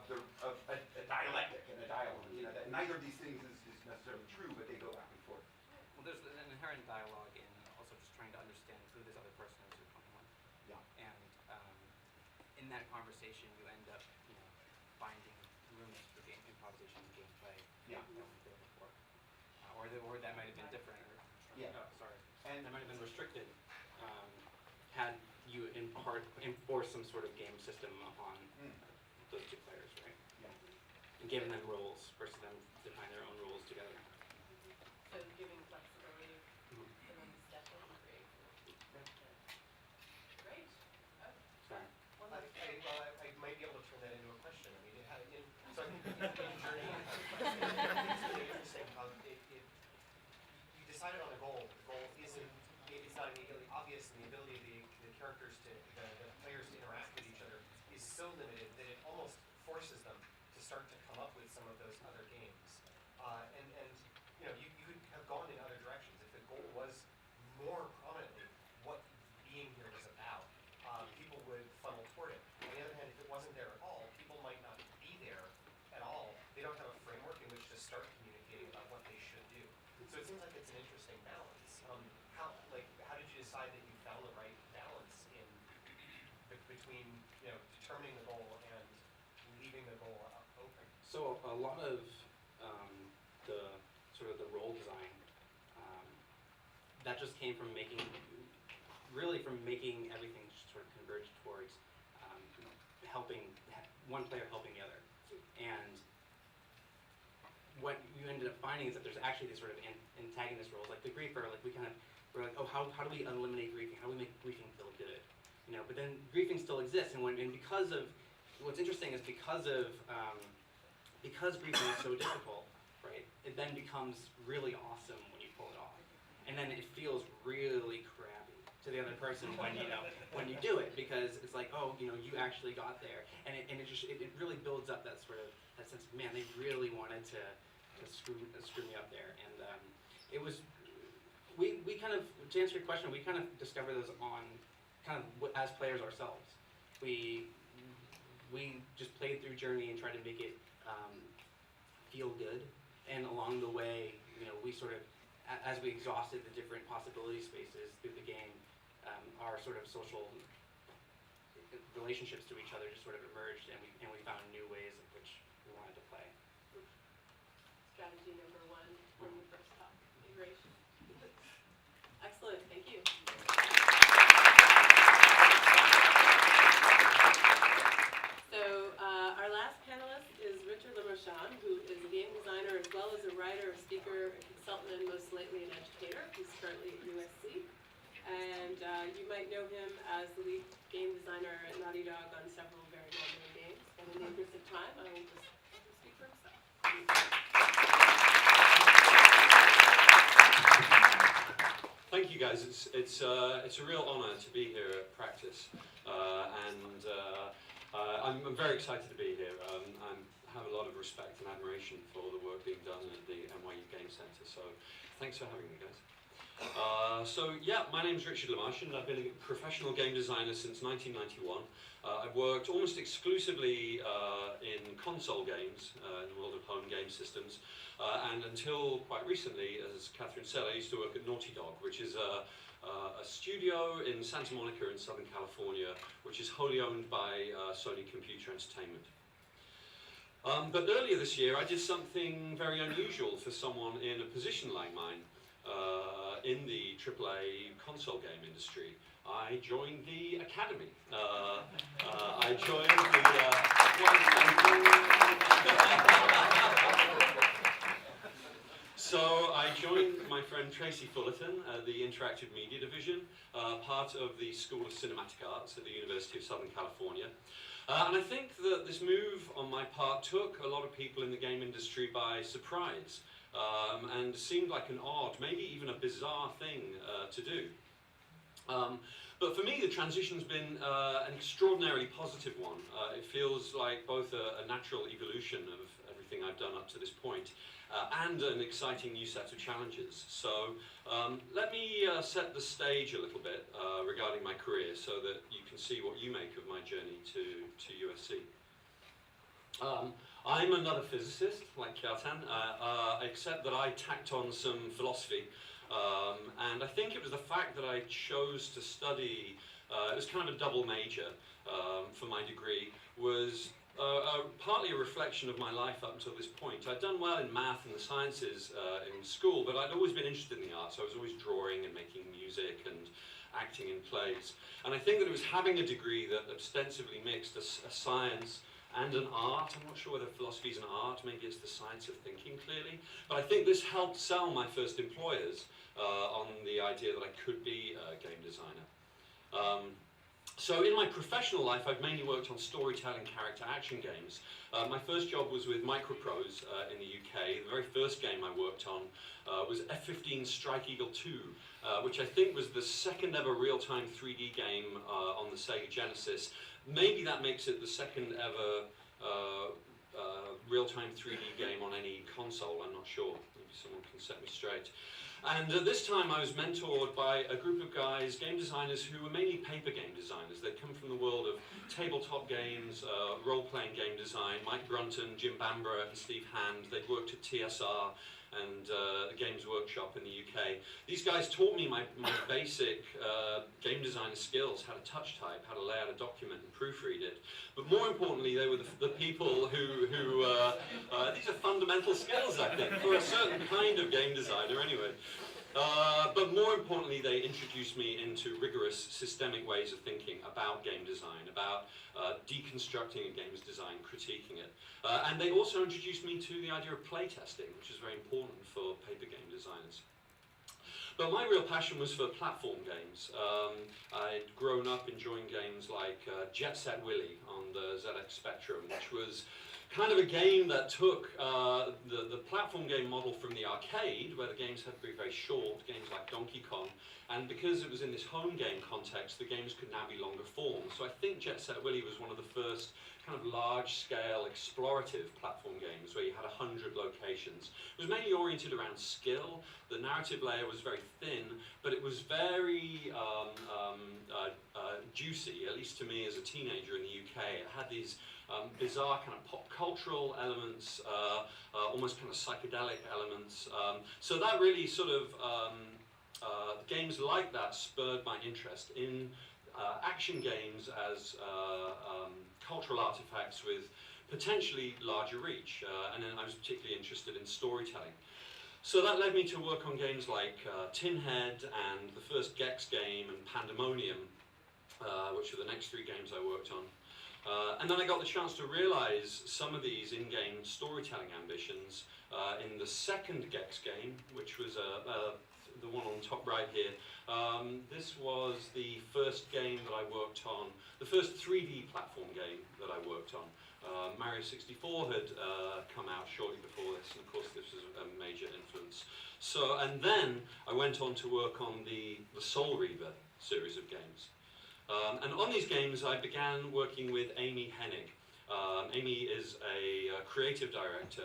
dialectic and a dialogue. That neither of these things is necessarily true, but they go back and forth. Well, there's an inherent dialogue in also just trying to understand who this other person is you're talking with. Yeah. And in that conversation, you end up, finding rooms for improvisation and gameplay Yeah. that weren't there before, or that might have been different. Yeah. And that might have been restricted. Had you enforced some sort of game system upon those two players, right? Yeah. And given them roles versus them define their own roles together. So giving flexibility for them to step in and create. Great. Oh, Sorry. one I more. might be able to turn that into a question. I mean, so in Journey, it's really interesting. You decided on a goal. The goal isn't, it's not immediately obvious, and the ability of the characters the players to interact with each other is so limited that it almost forces them to start to come up with some of those other games. And you could have gone in other directions if the goal was more prominently what being here was about. People would funnel toward it. On the other hand, if it wasn't there at all, people might not be there at all. They don't have a framework in which to start communicating about what they should do. So it seems like it's an interesting balance. How did you decide that you found the right balance between determining the goal and leaving the goal open? So a lot of the role design that just came from making everything sort of converge towards helping one player helping the other. And what you ended up finding is that there's actually these sort of antagonist roles, like the griefer. Like we're like, oh, how do we eliminate griefing? How do we make griefing feel good? But then griefing still exists, and because of what's interesting is because griefing is so difficult, right? It then becomes really awesome when you pull it off, and then it feels really crappy to the other person when you do it, because it's like, oh, you actually got there, and it really builds up that sort of that sense of, man, they really wanted to screw me up there. And it was we kind of, to answer your question, we kind of discovered those on kind of as players ourselves. We just played through Journey and tried to make it feel good, and along the way, we sort of, as we exhausted the different possibility spaces through the game, our sort of social relationships to each other just sort of emerged, and we found new ways in which we wanted to play. Strategy number one when we first talked, integration. Excellent, thank you. So our last panelist is Richard Lemarchand, who is a game designer as well as a writer, speaker, a consultant, and most lately an educator. He's currently at USC. And you might know him as the lead game designer at Naughty Dog on several very well-known games. And in the interest of time, I will just let him speak for himself. Thank you, guys. It's a real honor to be here at Practice, and I'm very excited to be here. I have a lot of respect and admiration for the work being done at the NYU Game Center. So, thanks for having me, guys. My name is Richard Lemarchand. I've been a professional game designer since 1991. I've worked almost exclusively in console games, in the world of home game systems, and until quite recently, as Kjartan said, I used to work at Naughty Dog, which is a studio in Santa Monica in Southern California, which is wholly owned by Sony Computer Entertainment. But earlier this year, I did something very unusual for someone in a position like mine. in the AAA console game industry, I joined the academy. I joined So I joined my friend Tracy Fullerton at the Interactive Media Division, part of the School of Cinematic Arts at the University of Southern California. And I think that this move on my part took a lot of people in the game industry by surprise, and seemed like an odd, maybe even a bizarre thing to do. But for me, the transition's been an extraordinarily positive one. It feels like both a natural evolution of everything I've done up to this point, and an exciting new set of challenges. So let me set the stage a little bit regarding my career so that you can see what you make of my journey to USC. I'm another physicist, like Kjartan, except that I tacked on some philosophy. And I think it was the fact that I chose to study, it was kind of a double major for my degree, was partly a reflection of my life up until this point. I'd done well in math and the sciences in school, but I'd always been interested in the arts. I was always drawing and making music and acting in plays. And I think that it was having a degree that ostensibly mixed a science and an art. I'm not sure whether philosophy is an art, maybe it's the science of thinking clearly. But I think this helped sell my first employers on the idea that I could be a game designer. So in my professional life, I've mainly worked on storytelling character action games. My first job was with Microprose in the UK. The very first game I worked on was F-15 Strike Eagle 2, which I think was the second ever real-time 3D game on the Sega Genesis. Maybe that makes it the second ever real-time 3D game on any console, I'm not sure. Maybe someone can set me straight. And at this time I was mentored by a group of guys, game designers, who were mainly paper game designers. They'd come from the world of tabletop games, role-playing game design. Mike Brunton, Jim Bambra and Steve Hand. They'd worked at TSR and the Games Workshop in the UK. These guys taught me my basic game design skills, how to touch type, how to lay out a document and proofread it. But more importantly, they were the people who these are fundamental skills, I think, for a certain kind of game designer anyway. But more importantly, they introduced me into rigorous systemic ways of thinking about game design, about deconstructing a game's design, critiquing it. And they also introduced me to the idea of playtesting, which is very important for paper game designers. But my real passion was for platform games. I'd grown up enjoying games like Jet Set Willy on the ZX Spectrum, which was kind of a game that took the platform game model from the arcade, where the games had to be very short, games like Donkey Kong, and because it was in this home game context, the games could now be longer form. So I think Jet Set Willy was one of the first kind of large-scale explorative platform games where you had 100 locations. It was mainly oriented around skill. The narrative layer was very thin, but it was very juicy, at least to me as a teenager in the UK. It had these bizarre kind of pop cultural elements, almost kind of psychedelic elements. So that really sort of, games like that spurred my interest in action games as cultural artifacts with potentially larger reach. And then I was particularly interested in storytelling. So that led me to work on games like Tin Head and the first Gex game and Pandemonium, which are the next three games I worked on. And then I got the chance to realize some of these in-game storytelling ambitions in the second Gex game, which was the one on the top right here. This was the first game that I worked on, the first 3D platform game that I worked on. Mario 64 had come out shortly before this, and of course this was a major influence. So, and then I went on to work on the Soul Reaver series of games. And on these games I began working with Amy Hennig. Amy is a creative director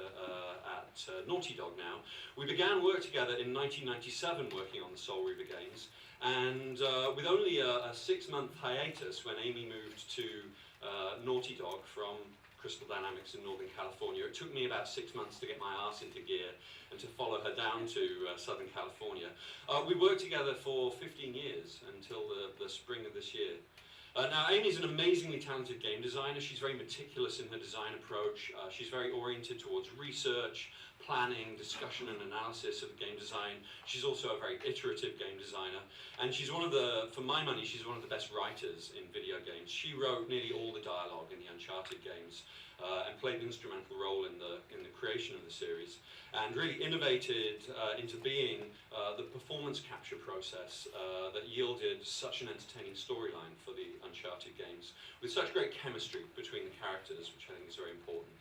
at Naughty Dog now. We began work together in 1997 working on the Soul Reaver games, and with only a 6-month hiatus when Amy moved to Naughty Dog from Crystal Dynamics in Northern California. It took me about 6 months to get my arse into gear and to follow her down to Southern California. We worked together for 15 years until the spring of this year. Now, Amy's an amazingly talented game designer. She's very meticulous in her design approach. She's very oriented towards research, planning, discussion and analysis of game design. She's also a very iterative game designer. And she's one of the, for my money, she's one of the best writers in video games. She wrote nearly all the dialogue in the Uncharted games and played an instrumental role in the creation of the series, and really innovated into being the performance capture process that yielded such an entertaining storyline for the Uncharted games, with such great chemistry between the characters, which I think is very important.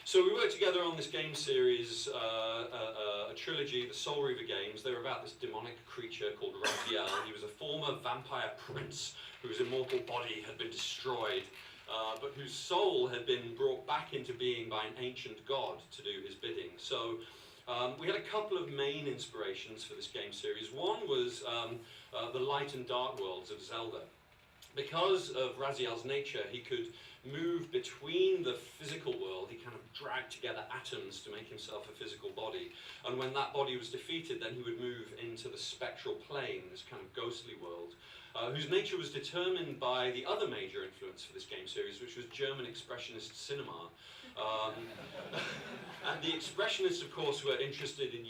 So we worked together on this game series, a trilogy, the Soul Reaver games. They were about this demonic creature called Raziel. He was a former vampire prince whose immortal body had been destroyed, but whose soul had been brought back into being by an ancient god to do his bidding. So we had a couple of main inspirations for this game series. One was the light and dark worlds of Zelda. Because of Raziel's nature, he could move between the physical world. He kind of dragged together atoms to make himself a physical body. And when that body was defeated, then he would move into the spectral plane, this kind of ghostly world, whose nature was determined by the other major influence for this game series, which was German Expressionist cinema. And the Expressionists, of course, were interested in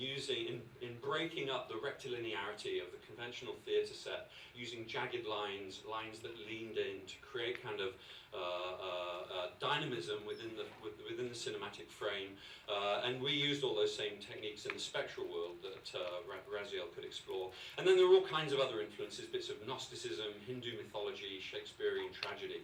in breaking up the rectilinearity of the conventional theatre set, using jagged lines that leaned in to create kind of dynamism within the cinematic frame. And we used all those same techniques in the spectral world that Raziel could explore. And then there were all kinds of other influences, bits of Gnosticism, Hindu mythology, Shakespearean tragedy.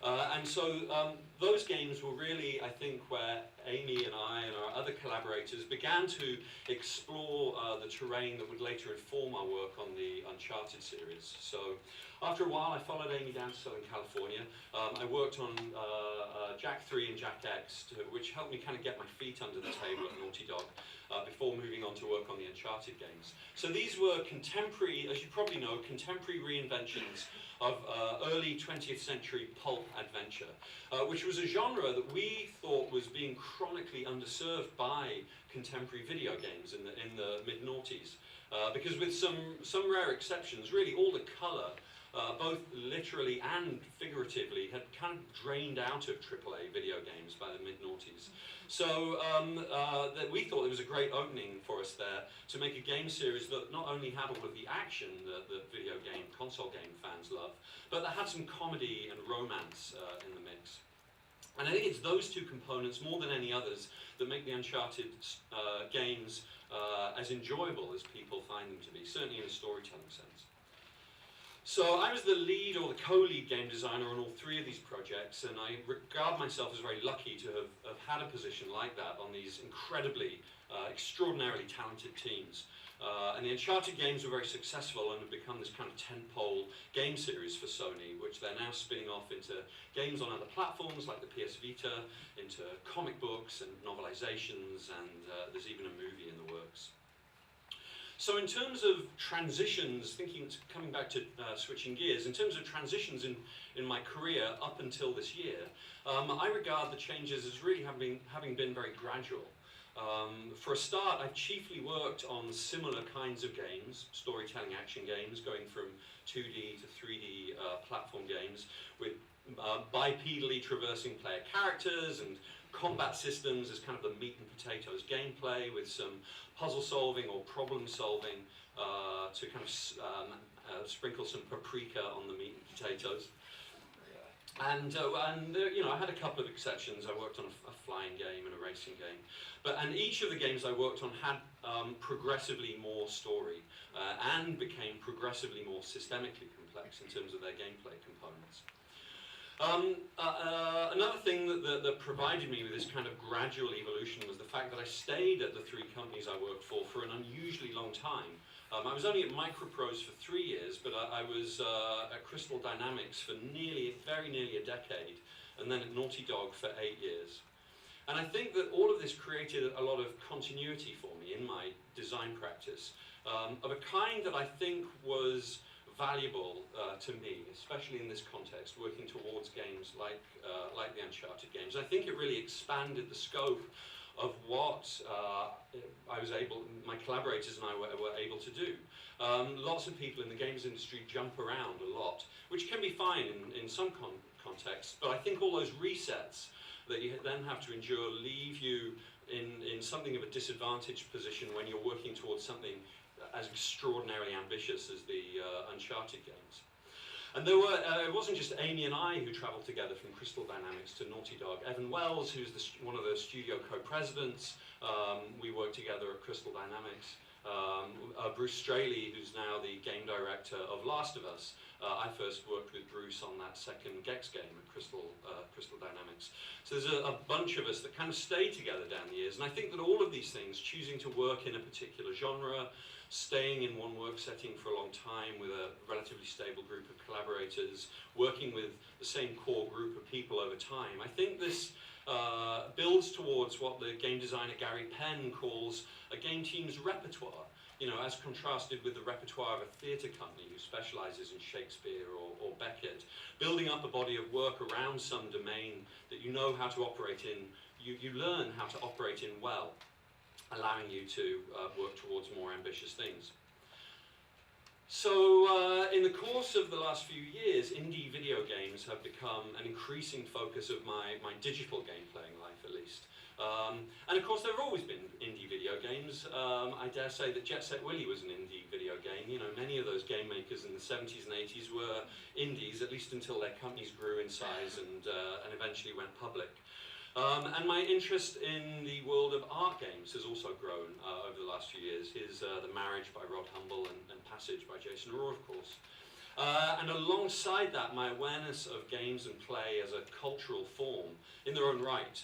And so those games were really, I think, where Amy and I and our other collaborators began to explore the terrain that would later inform our work on the Uncharted series. So after a while, I followed Amy down to Southern California. I worked on Jack 3 and Jack X, which helped me kind of get my feet under the table at Naughty Dog before moving on to work on the Uncharted games. So these were contemporary, as you probably know, contemporary reinventions of early 20th century pulp adventure, which was a genre that we thought was being chronically underserved by contemporary video games in the mid-noughties. Because with some rare exceptions, really all the colour, both literally and figuratively, had kind of drained out of AAA video games by the mid-noughties. So that we thought it was a great opening for us there to make a game series that not only had all of the action that video game, console game fans love, but that had some comedy and romance in the mix. And I think it's those two components, more than any others, that make the Uncharted games as enjoyable as people find them to be, certainly in a storytelling sense. So I was the lead or the co-lead game designer on all three of these projects, and I regard myself as very lucky to have had a position like that on these incredibly, extraordinarily talented teams. And the Uncharted games were very successful and have become this kind of tentpole game series for Sony, which they're now spinning off into games on other platforms like the PS Vita, into comic books and novelizations, and there's even a movie in the works. So in terms of transitions, coming back to switching gears, in terms of transitions in my career up until this year, I regard the changes as really having been very gradual. For a start, I've chiefly worked on similar kinds of games, storytelling action games, going from 2D to 3D platform games with bipedally traversing player characters and combat systems as kind of the meat and potatoes gameplay, with some puzzle solving or problem solving to kind of sprinkle some paprika on the meat and potatoes. And you know, I had a couple of exceptions. I worked on a flying game and a racing game, and each of the games I worked on had progressively more story and became progressively more systemically complex in terms of their gameplay components. Another thing that provided me with this kind of gradual evolution was the fact that I stayed at the three companies I worked for an unusually long time. I was only at Microprose for 3 years, but I was at Crystal Dynamics for very nearly a decade, and then at Naughty Dog for 8 years. And I think that all of this created a lot of continuity for me in my design practice, of a kind that I think was valuable to me, especially in this context, working towards games like the Uncharted games. I think it really expanded the scope of what my collaborators and I were able to do. Lots of people in the games industry jump around a lot, which can be fine in some contexts, but I think all those resets that you then have to endure leave you in something of a disadvantaged position when you're working towards something as extraordinarily ambitious as the Uncharted games. And there were, it wasn't just Amy and I who travelled together from Crystal Dynamics to Naughty Dog. Evan Wells, who's one of the studio co-presidents, we worked together at Crystal Dynamics. Bruce Straley, who's now the game director of Last of Us. I first worked with Bruce on that second Gex game at Crystal Dynamics. So there's a bunch of us that kind of stayed together down the years, and I think that all of these things, choosing to work in a particular genre, staying in one work setting for a long time with a relatively stable group of collaborators, working with the same core group of people over time, I think this builds towards what the game designer Gary Penn calls a game team's repertoire, you know, as contrasted with the repertoire of a theatre company who specialises in Shakespeare or Beckett. Building up a body of work around some domain that you know how to operate in, you learn how to operate in well, allowing you to work towards more ambitious things. So in the course of the last few years, indie video games have become an increasing focus of my digital game playing life, at least. And of course there have always been indie video games. I dare say that Jet Set Willy was an indie video game. You know, many of those game makers in the 70s and 80s were indies, at least until their companies grew in size and eventually went public. And my interest in the world of art games has also grown over the last few years. Here's The Marriage by Rod Humble and Passage by Jason Rohr, of course. And alongside that, my awareness of games and play as a cultural form in their own right,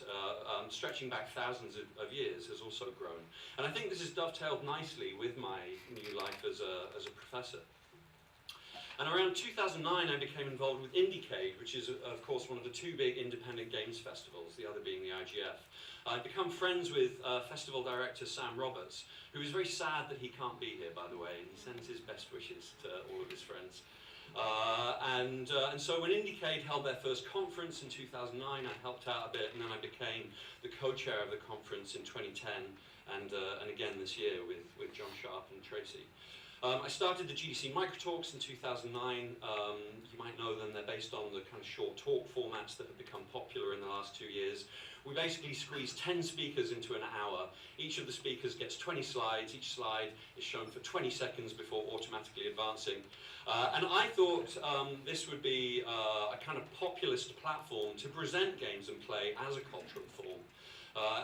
stretching back thousands of years, has also grown. And I think this is dovetailed nicely with my new life as a professor. And around 2009, I became involved with Indiecade, which is, of course, one of the two big independent games festivals, the other being the IGF. I've become friends with festival director Sam Roberts, who is very sad that he can't be here, by the way, and he sends his best wishes to all of his friends. And so when Indiecade held their first conference in 2009, I helped out a bit, and then I became the co-chair of the conference in 2010, and again this year with John Sharp and Tracy. I started the GDC Microtalks in 2009. You might know them, they're based on the kind of short talk formats that have become popular in the last 2 years. We basically squeeze 10 speakers into an hour. Each of the speakers gets 20 slides. Each slide is shown for 20 seconds before automatically advancing. And I thought this would be a kind of populist platform to present games and play as a cultural form,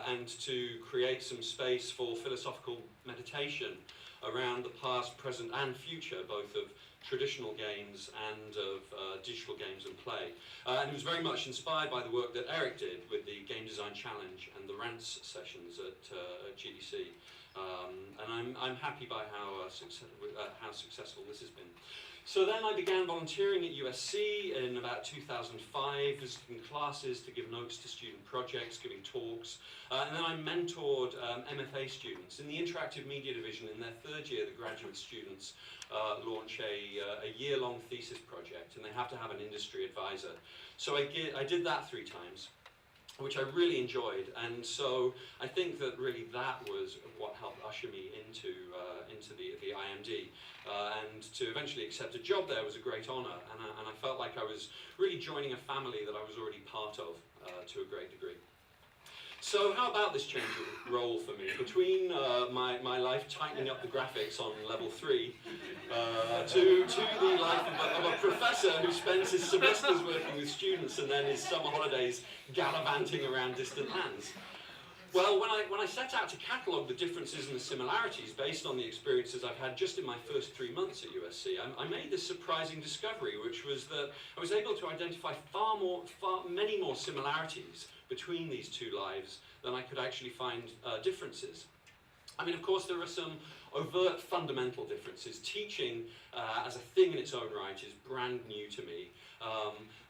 and to create some space for philosophical meditation around the past, present and future, both of traditional games and of digital games and play. And it was very much inspired by the work that Eric did with the Game Design Challenge and the rants sessions at GDC. And I'm happy by how successful this has been. So then I began volunteering at USC in about 2005, visiting classes to give notes to student projects, giving talks. And then I mentored MFA students. In the interactive media division, in their third year, the graduate students launch a year-long thesis project, and they have to have an industry advisor. So I did that 3 times, which I really enjoyed. And so I think that really that was what helped usher me into the IMD. And to eventually accept a job there was a great honour, and I felt like I was really joining a family that I was already part of to a great degree. So how about this change of role for me? Between my life tightening up the graphics on level 3 to the life of a professor who spends his semesters working with students and then his summer holidays gallivanting around distant lands. Well, when I set out to catalogue the differences and the similarities based on the experiences I've had just in my first 3 months at USC, I made this surprising discovery, which was that I was able to identify many more similarities between these two lives than I could actually find differences. I mean, of course, there are some overt fundamental differences. Teaching as a thing in its own right is brand new to me.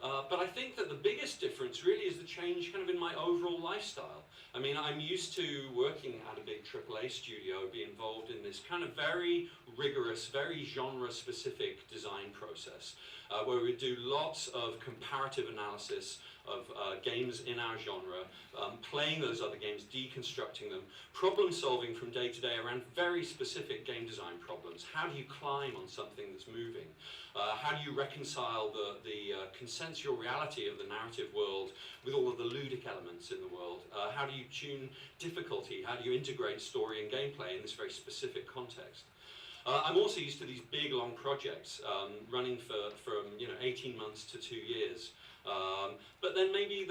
But I think that the biggest difference really is the change kind of in my overall lifestyle. I mean, I'm used to working at a big AAA studio, be involved in this kind of very rigorous, very genre-specific design process, where we do lots of comparative analysis games in our genre, playing those other games, deconstructing them, problem solving from day to day around very specific game design problems. How do you climb on something that's moving? How do you reconcile the consensual reality of the narrative world with all of the ludic elements in the world? How do you tune difficulty? How do you integrate story and gameplay in this very specific context? I'm also used to these big, long projects running from 18 months to 2 years. But then maybe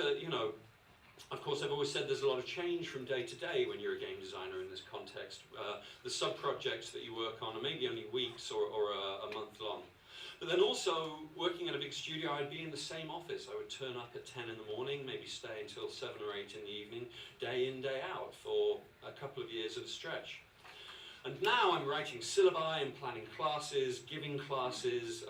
of course, I've always said there's a lot of change from day to day when you're a game designer in this context. The sub-projects that you work on are maybe only weeks or a month long. But then also, working at a big studio, I'd be in the same office. I would turn up at 10 in the morning, maybe stay until 7 or 8 in the evening, day in, day out, for a couple of years at a stretch. And now I'm writing syllabi and planning classes, giving classes,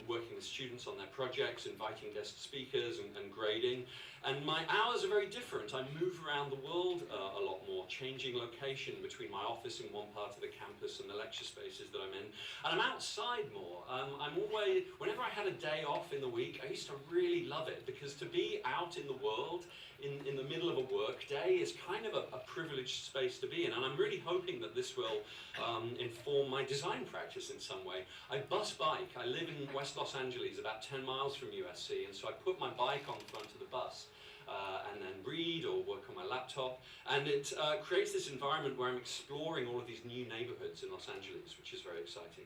working with students on their projects, inviting guest speakers and grading. And my hours are very different. I move around the world a lot more, changing location between my office in one part of the campus and the lecture spaces that I'm in. And I'm outside more. Whenever I had a day off in the week, I used to really love it, because to be out in the world in the middle of a work day is kind of a privileged space to be in. And I'm really hoping that this will inform my design practice in some way. I bus bike. I live in West Los Angeles, about 10 miles from USC, and so I put my bike on front of the bus and then read or work on my laptop. And it creates this environment where I'm exploring all of these new neighborhoods in Los Angeles, which is very exciting.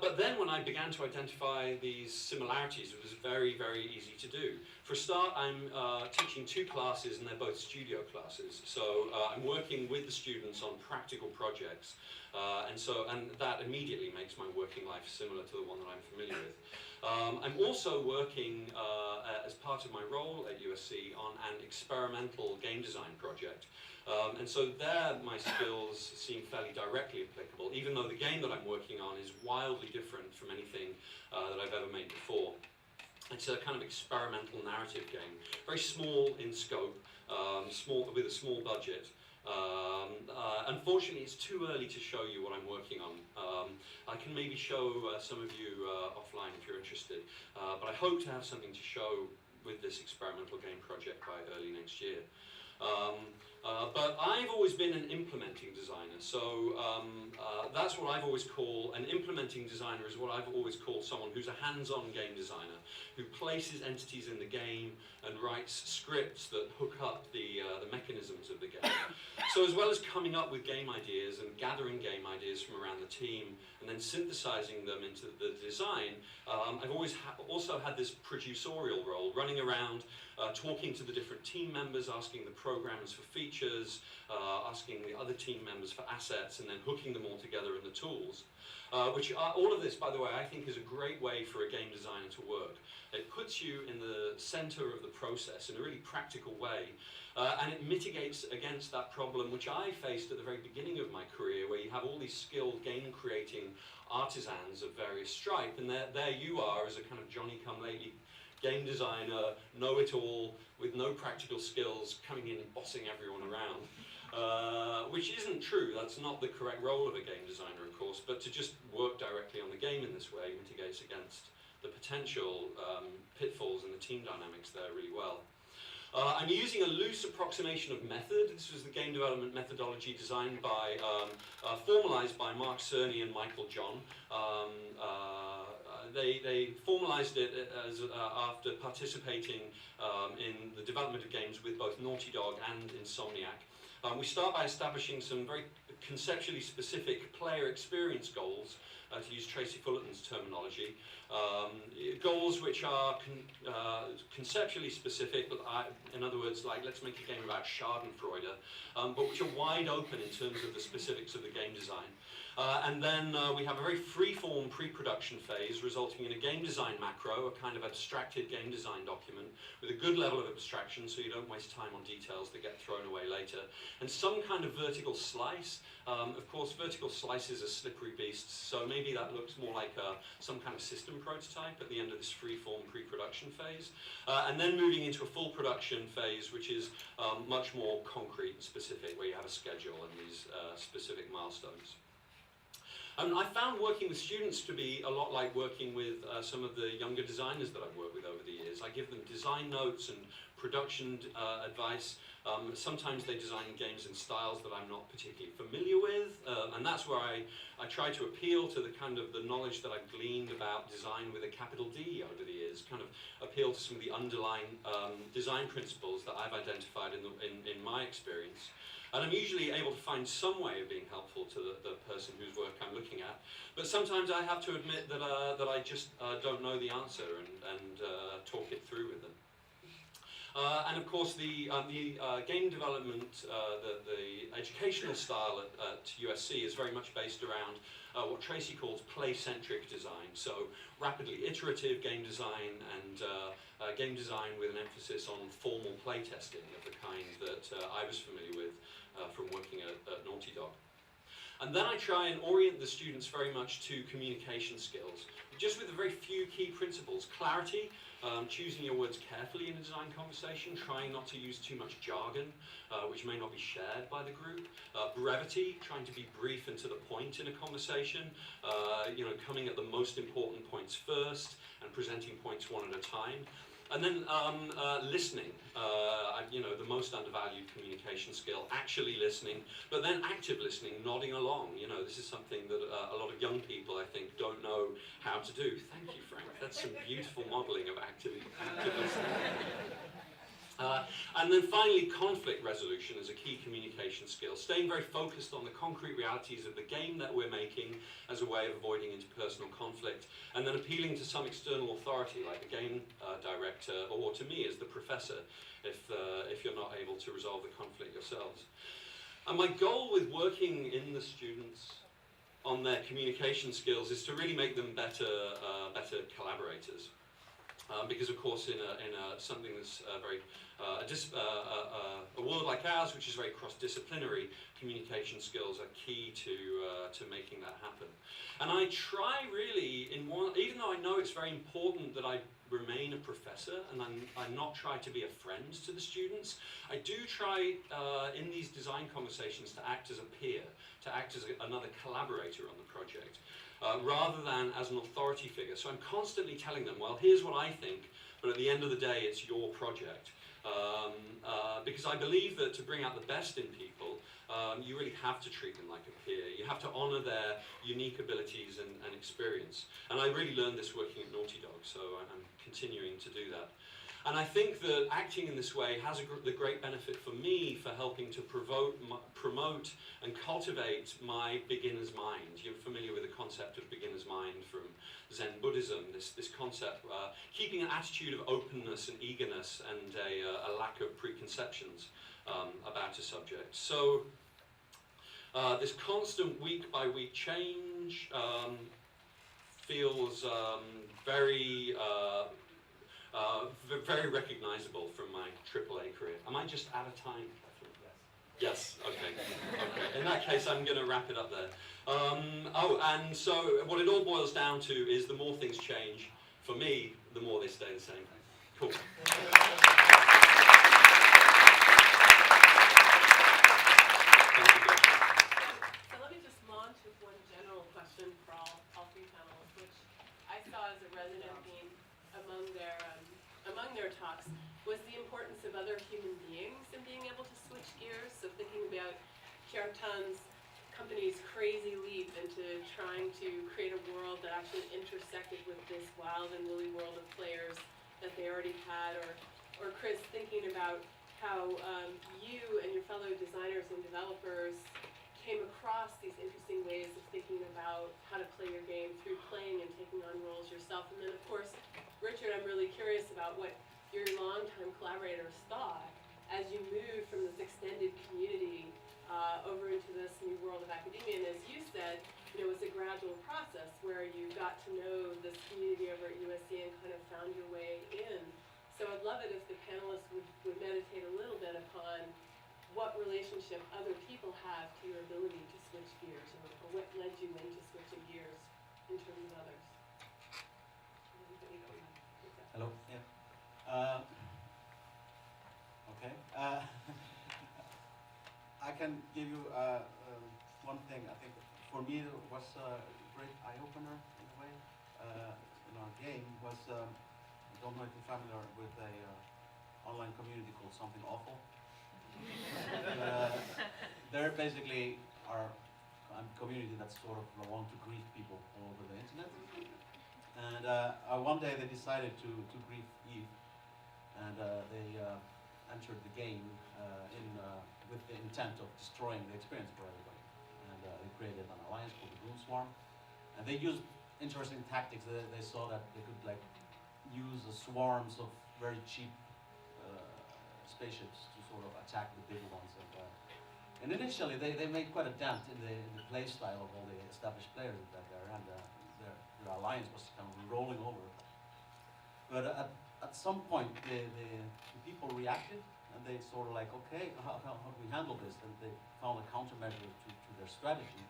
But then when I began to identify these similarities, it was very, very easy to do. For a start, I'm teaching 2 classes, and they're both studio classes. So I'm working with the students on practical projects, and that immediately makes my working life similar to the one that I'm familiar with. I'm also working as part of my role at USC on an experimental game design project. And so there my skills seem fairly directly applicable, even though the game that I'm working on is wildly different from anything that I've ever made before. It's a kind of experimental narrative game, very small in scope, with a small budget. Unfortunately, it's too early to show you what I'm working on. I can maybe show some of you offline if you're interested, but I hope to have something to show with this experimental game project by early next year. But I've always been an implementing designer, so that's what I've always called, an implementing designer is what I've always called someone who's a hands-on game designer, who places entities in the game and writes scripts that hook up the mechanisms of the game. So as well as coming up with game ideas and gathering game ideas from around the team and then synthesizing them into the design, I've always also had this producerial role, running around, talking to the different team members, asking the programmers for features, asking the other team members for assets, and then hooking them all together in the tools. All of this, by the way, I think is a great way for a game designer to work. It puts you in the center of the process in a really practical way, and it mitigates against that problem which I faced at the very beginning of my career, where you have all these skilled game-creating artisans of various stripe, and there you are as a kind of Johnny-come-lately game designer, know-it-all, with no practical skills, coming in and bossing everyone around. Which isn't true. That's not the correct role of a game designer, of course, but to just work directly on the game in this way mitigates against the potential pitfalls and the team dynamics there really well. I'm using a loose approximation of method. This was the game development methodology designed by, formalized by Mark Cerny and Michael John. They formalized it as after participating in the development of games with both Naughty Dog and Insomniac. We start by establishing some very conceptually specific player experience goals, to use Tracy Fullerton's terminology. Goals which are conceptually specific, but in other words, like let's make a game about Schadenfreude, but which are wide open in terms of the specifics of the game design. And then we have a very free-form pre-production phase resulting in a game design macro, a kind of abstracted game design document with a good level of abstraction so you don't waste time on details that get thrown away later. And some kind of vertical slice. Of course, vertical slices are slippery beasts, so maybe that looks more like some kind of system prototype at the end of this free-form pre-production phase. And then moving into a full production phase, which is much more concrete and specific, where you have a schedule and these specific milestones. I found working with students to be a lot like working with some of the younger designers that I've worked with over the years. I give them design notes and production advice. Sometimes they design games in styles that I'm not particularly familiar with, and that's where I try to appeal to the kind of the knowledge that I've gleaned about design with a capital D over the years, kind of appeal to some of the underlying design principles that I've identified in my experience. And I'm usually able to find some way of being helpful to the person whose work I'm looking at. But sometimes I have to admit that, that I just don't know the answer and talk it through with them. And of course, the game development, the educational style at USC is very much based around what Tracy calls play-centric design. So rapidly iterative game design and game design with an emphasis on formal playtesting of the kind that I was familiar with from working at Naughty Dog. And then I try and orient the students very much to communication skills, just with a very few key principles. Clarity, choosing your words carefully in a design conversation, trying not to use too much jargon, which may not be shared by the group. Brevity, trying to be brief and to the point in a conversation, coming at the most important points first and presenting points one at a time. And then listening, the most undervalued communication skill, actually listening, but then active listening, nodding along. This is something that a lot of young people, I think, don't know how to do. Thank you, Frank. That's some beautiful modeling of active listening. And then finally, conflict resolution is a key communication skill. Staying very focused on the concrete realities of the game that we're making as a way of avoiding interpersonal conflict, and then appealing to some external authority, like the game director, or to me as the professor, if you're not able to resolve the conflict yourselves. And my goal with working in the students on their communication skills is to really make them better collaborators. Because of course, in something that's a world like ours, which is very cross-disciplinary, communication skills are key to making that happen. And I try really, even though I know it's very important that I remain a professor and I'm not trying to be a friend to the students, I do try in these design conversations to act as a peer, to act as another collaborator on the project. Rather than as an authority figure. So I'm constantly telling them, well, here's what I think, but at the end of the day, it's your project. Because I believe that to bring out the best in people, you really have to treat them like a peer. You have to honor their unique abilities and experience. And I really learned this working at Naughty Dog, so I'm continuing to do that. And I think that acting in this way has the great benefit for me for helping to promote and cultivate my beginner's mind. You're familiar with the concept of beginner's mind from Zen Buddhism, this concept, keeping an attitude of openness and eagerness and a lack of preconceptions about a subject. So this constant week-by-week change feels very recognizable from my AAA career. Am I just out of time? Yes, okay. In that case, I'm going to wrap it up there. And so what it all boils down to is the more things change, for me, the more they stay the same. Cool. So let me just launch with one general question for all three panelists, which I saw as a resident theme among their talks, was the importance of other human beings in being able to switch gears. So thinking about Kjartan's company's crazy leap into trying to create a world that actually intersected with this wild and woolly world of players that they already had, or Chris thinking about how you and your fellow designers and developers came across these interesting ways of thinking about how to play your game through playing and taking on roles yourself. And then of course, Richard, I'm really curious about what your longtime collaborators thought as you moved from this extended community over into this new world of academia. And as you said, it was a gradual process where you got to know this community over at USC and kind of found your way in. So I'd love it if the panelists would meditate a little bit upon what relationship other people have to your ability to switch gears, or what led you into switching gears in terms of others. Hello. Yeah. Okay. I can give you one thing I think for me it was a great eye-opener in a way in our game was, I don't know if you're familiar with a online community called Something Awful. They're basically our community that's sort of want to grief people all over the internet. And one day they decided to grief Eve, and they entered the game with the intent of destroying the experience for everybody. And they created an alliance called the Goon Swarm, and they used interesting tactics. They saw that they could like use swarms of very cheap spaceships to sort of attack the bigger ones. And initially they made quite a dent in the play style of all the established players that there, and their alliance was kind of rolling over. But at some point the people reacted, and they sort of like, okay, how do we handle this? And they found a countermeasure to their strategy.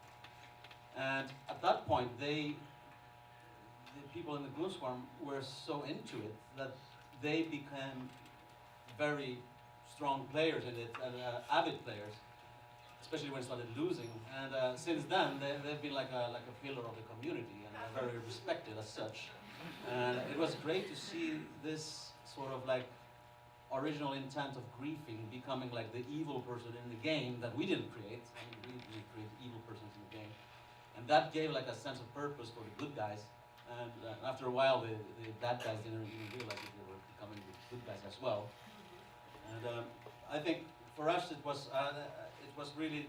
And at that point the people in the Goon Swarm were so into it that they became very strong players in it, and avid players, especially when it started losing. And since then, they've been like a pillar of the community, and are very respected as such. And it was great to see this sort of like original intent of griefing becoming like the evil person in the game that we didn't create. I mean, we created evil persons in the game. And that gave like a sense of purpose for the good guys. And after a while, the bad guys didn't even realize that they were becoming the good guys as well. And I think for us it was really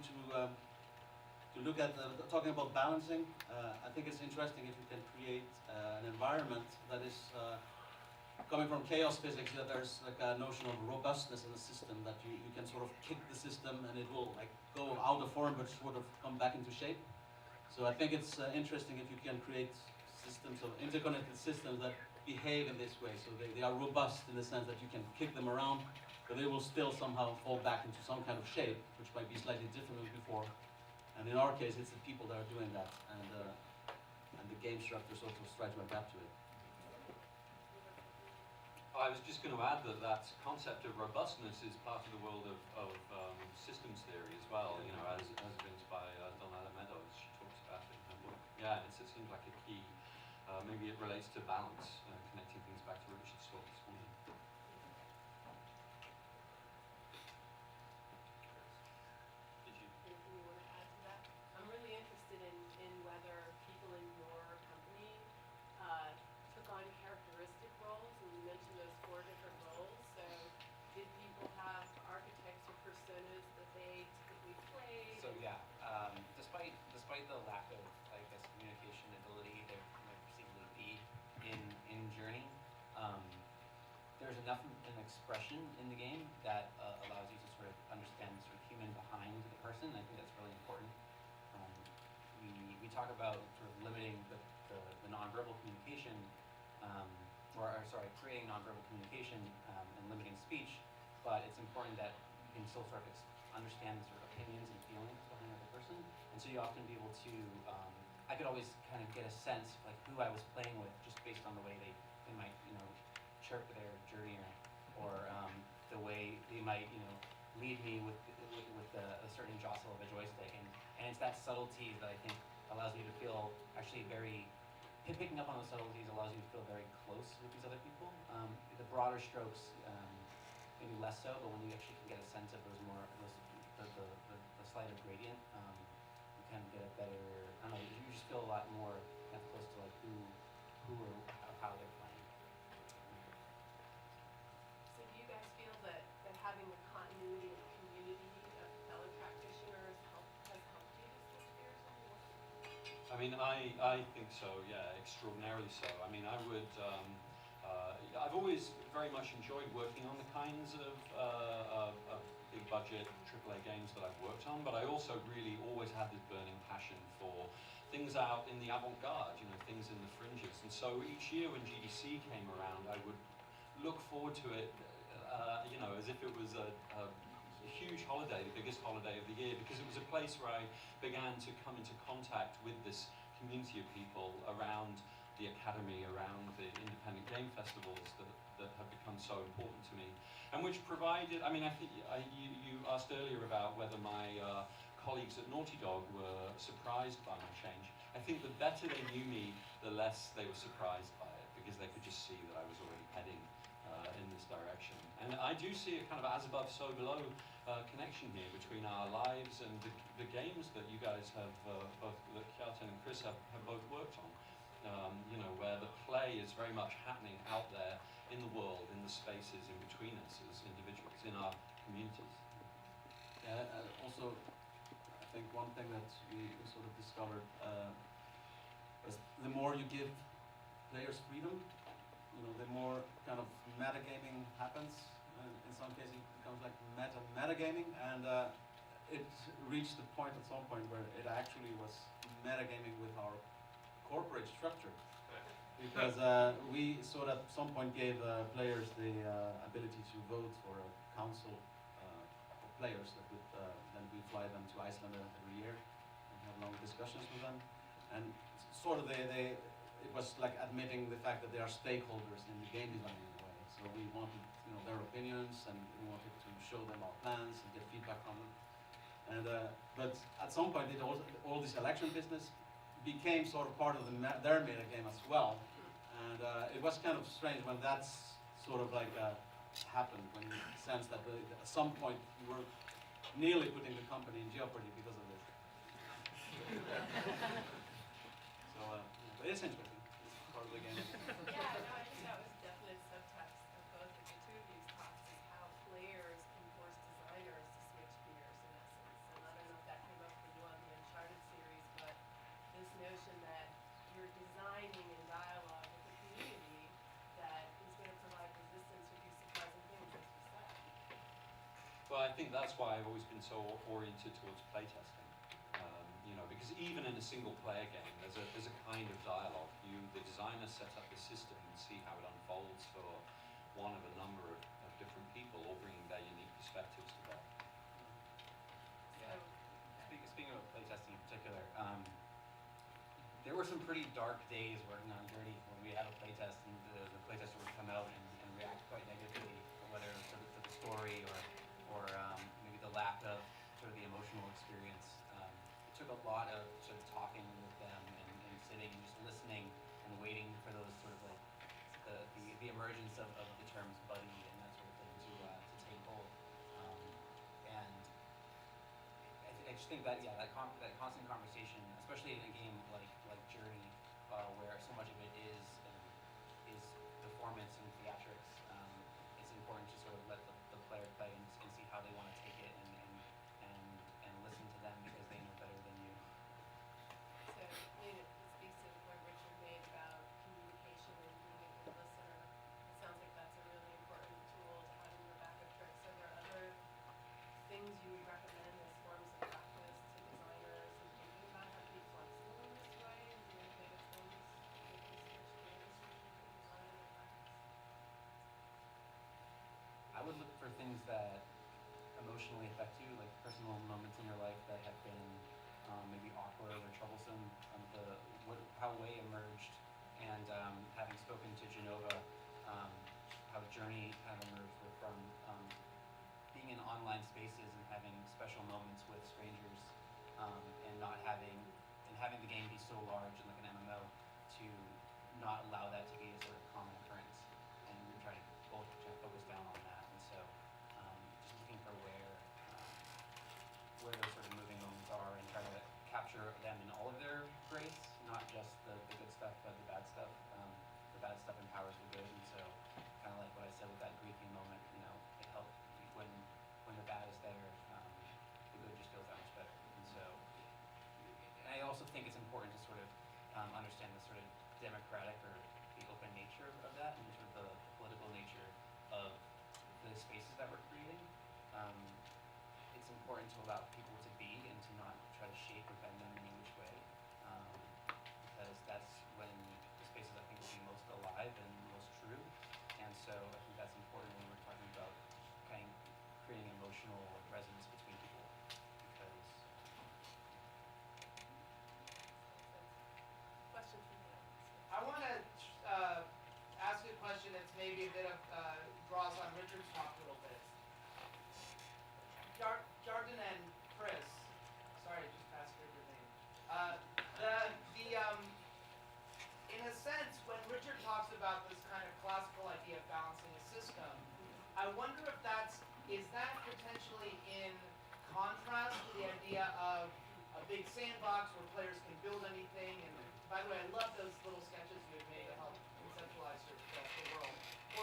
to look at talking about balancing. I think it's interesting if you can create an environment that is coming from chaos physics, that there's like a notion of robustness in the system, that you can sort of kick the system and it will like go out of form but sort of come back into shape. So I think it's interesting if you can create systems of interconnected systems that behave in this way. So they are robust in the sense that you can kick them around, but they will still somehow fall back into some kind of shape, which might be slightly different than before. And in our case, it's the people that are doing that, and the game structures also try to adapt to it. I was just going to add that concept of robustness is part of the world of systems theory as well. You know, as evidenced by Donella Meadows, she talks about it in her book. Yeah, it seems like a key. Maybe it relates to balance, connecting things back to Richard's talk this morning. Did you? Anything you want to add to that? I'm really interested in whether people in your company took on characteristic roles, and you mentioned those 4 different roles. So did people have archetypes or personas that they typically played? So yeah, despite the lack of, I guess, communication ability there might perceivably be in Journey, there's enough an expression in the game that allows you to sort of understand the sort of human behind the person. I think that's really important. We talk about sort of limiting the nonverbal communication, creating nonverbal communication and limiting speech, but it's important that you can still sort of understand the sort of opinions and feelings behind another person. And so you often be able to, I could always kind of get a sense of like who I was playing with just based on the way they might, chirp their journey, or the way they might, lead me with a certain jostle of a joystick. And it's that subtlety that I think allows me to feel actually picking up on those subtleties allows you to feel very close with these other people. The broader strokes, maybe less so, but when you actually can get a sense of the slighter gradient, you kind of get a better, I don't know, you just feel a lot more kind of close to like who or how they're playing. So do you guys feel that having the continuity of community of fellow practitioners has helped you this 6 years? I mean, I think so, yeah, extraordinarily so. I mean, I would, I've always very much enjoyed working on the kinds of big budget AAA games that I've worked on, but I also really always had this burning passion for things out in the avant-garde, things in the fringes. And so each year when GDC came around, I would look forward to it, as if it was a huge holiday, the biggest holiday of the year, because it was a place where I began to come into contact with this community of people around the academy, around the independent game festivals that have become so important to me, and which provided, I mean, I think you asked earlier about whether my colleagues at Naughty Dog were surprised by my change. I think the better they knew me, the less they were surprised by it, because they could just see that I was already heading in this direction. And I do see a kind of as above, so below connection here between our lives and the games that you guys have, both that Kjartan and Chris have both worked on. You know, where the play is very much happening out there in the world, in the spaces in between us as individuals, in our communities. Yeah, also, I think one thing that we sort of discovered is the more you give players freedom, you know, the more kind of metagaming happens. In some cases, it becomes like metagaming, and it reached the point at some point where it actually was metagaming with our corporate structure. Because we sort of at some point gave players the ability to vote for a council of players that would then we fly them to Iceland every year and have long discussions with them. And sort of it was like admitting the fact that they are stakeholders in the game design in a way. So we wanted, you know, their opinions, and we wanted to show them our plans and get feedback from them. And but at some point, all this election business became sort of part of their meta game as well. And it was kind of strange when that's sort of like happened, when you sense that at some point you were nearly putting the company in jeopardy because of this. So but it's interesting. It's part of the game. Yeah, no, I think that was definitely a subtext of both of the two of these talks, is how players can force designers to switch gears in essence. And I don't know if that came up for you on the Uncharted series, but this notion that you're designing in dialogue with a community that is going to provide resistance or do surprising things, as you said. Well, I think that's why I've always been so oriented towards playtesting. You know, because even in a single player game, there's a kind of dialogue. The designer set up the system and see how it unfolds for one of a number of different people, all bringing their unique perspectives to bear. Yeah. Speaking of playtesting in particular, there were some pretty dark days working on Journey when we had a playtest and the playtester would come out and react quite negatively, whether it was to the story or maybe the lack of sort of the emotional experience. It took a lot of sort of talking with them and sitting and just listening and waiting for those sort of like the emergence of the terms buddy and that sort of thing to take hold. And I just think that that constant conversation, especially in a game like Journey, where so much of it is performance and theatrics, it's important to sort of let the player play and see how they want to take it and listen to them because they know better than you. So it speaks to the point Richard made about communication and being a good listener. It sounds like that's a really important tool to have in your bag of tricks. Are there other things you would recommend as forms of practice to designers and thinking about how to be flexible in this way and do innovative things with these switch gears for design and practice? I would look for things that emotionally affect you, like personal moments in your life that have been maybe awkward or troublesome. How Way emerged, and having spoken to Genova, how Journey kind of emerged from being in online spaces and having special moments with strangers, and having the game be so large and like an MMO to not allow that to be a sort of common occurrence, and we're trying to focus down on that. And so just looking for where those sort of moving moments are and try to capture them in all of their grace, not just the good stuff but the bad stuff. The bad stuff empowers the good, and so kind of like what I said with that grieving moment, you know, it helps when the bad is there, the good just feels that much better. And so, and I also think it's important to sort of understand the sort of democratic or the open nature of that, and sort of the political nature of the spaces that we're creating. It's important to allow people to be and to not try to shape or bend them in any which way, because that's when the spaces I think will be most alive and most true. And so I think that's important when we're talking about kind of creating emotional resonance between people, because Question from the audience. I want to ask a question that's maybe a bit of draws on Richard's talk a little bit. Kjartan and Chris,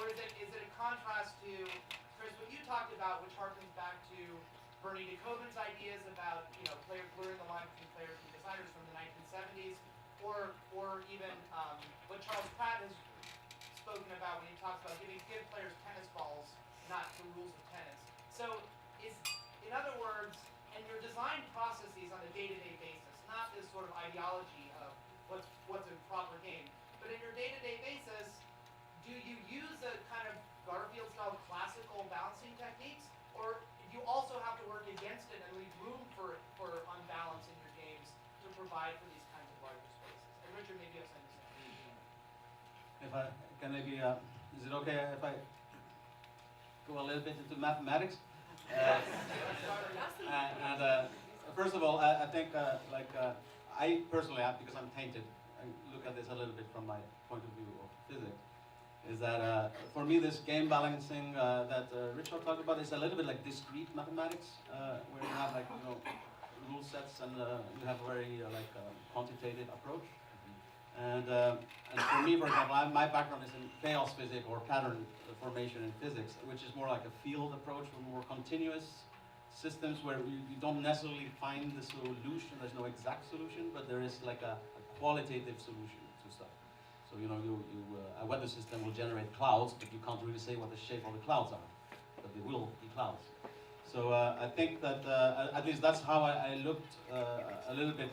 Or is it a contrast to, Chris, what you talked about, which harkens back to Bernie DeKoven's ideas about, blurring the line between players and designers from the 1970s, or even what Charles Pratt has spoken about when he talks about give players tennis balls, not the rules of tennis. So in other words, and your design processes on a day-to-day basis, not this sort of ideology of what's a proper game, but in your day-to-day basis, do you use a kind of Garfield-style classical balancing techniques, or do you also have to work against it and leave room for unbalance in your games to provide for these kinds of larger spaces? And Richard, maybe you have something to say. If I can maybe, is it okay if I go a little bit into mathematics? First of all, I think I personally have, because I'm tainted, I look at this a little bit from my point of view of physics, is that for me this game balancing that Richard talked about is a little bit like discrete mathematics, where you have rule sets and you have a very quantitative approach. And for me, for example, my background is in chaos physics or pattern formation in physics, which is more like a field approach, with more continuous systems where you don't necessarily find the solution. There's no exact solution, but there is like a qualitative solution to stuff. So a weather system will generate clouds, but you can't really say what the shape of the clouds are, but they will be clouds. So I think that at least that's how I looked a little bit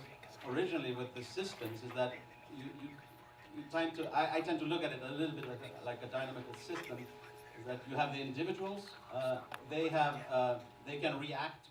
originally with the systems, is that I tend to look at it a little bit like a dynamical system. Is that you have the individuals, they can react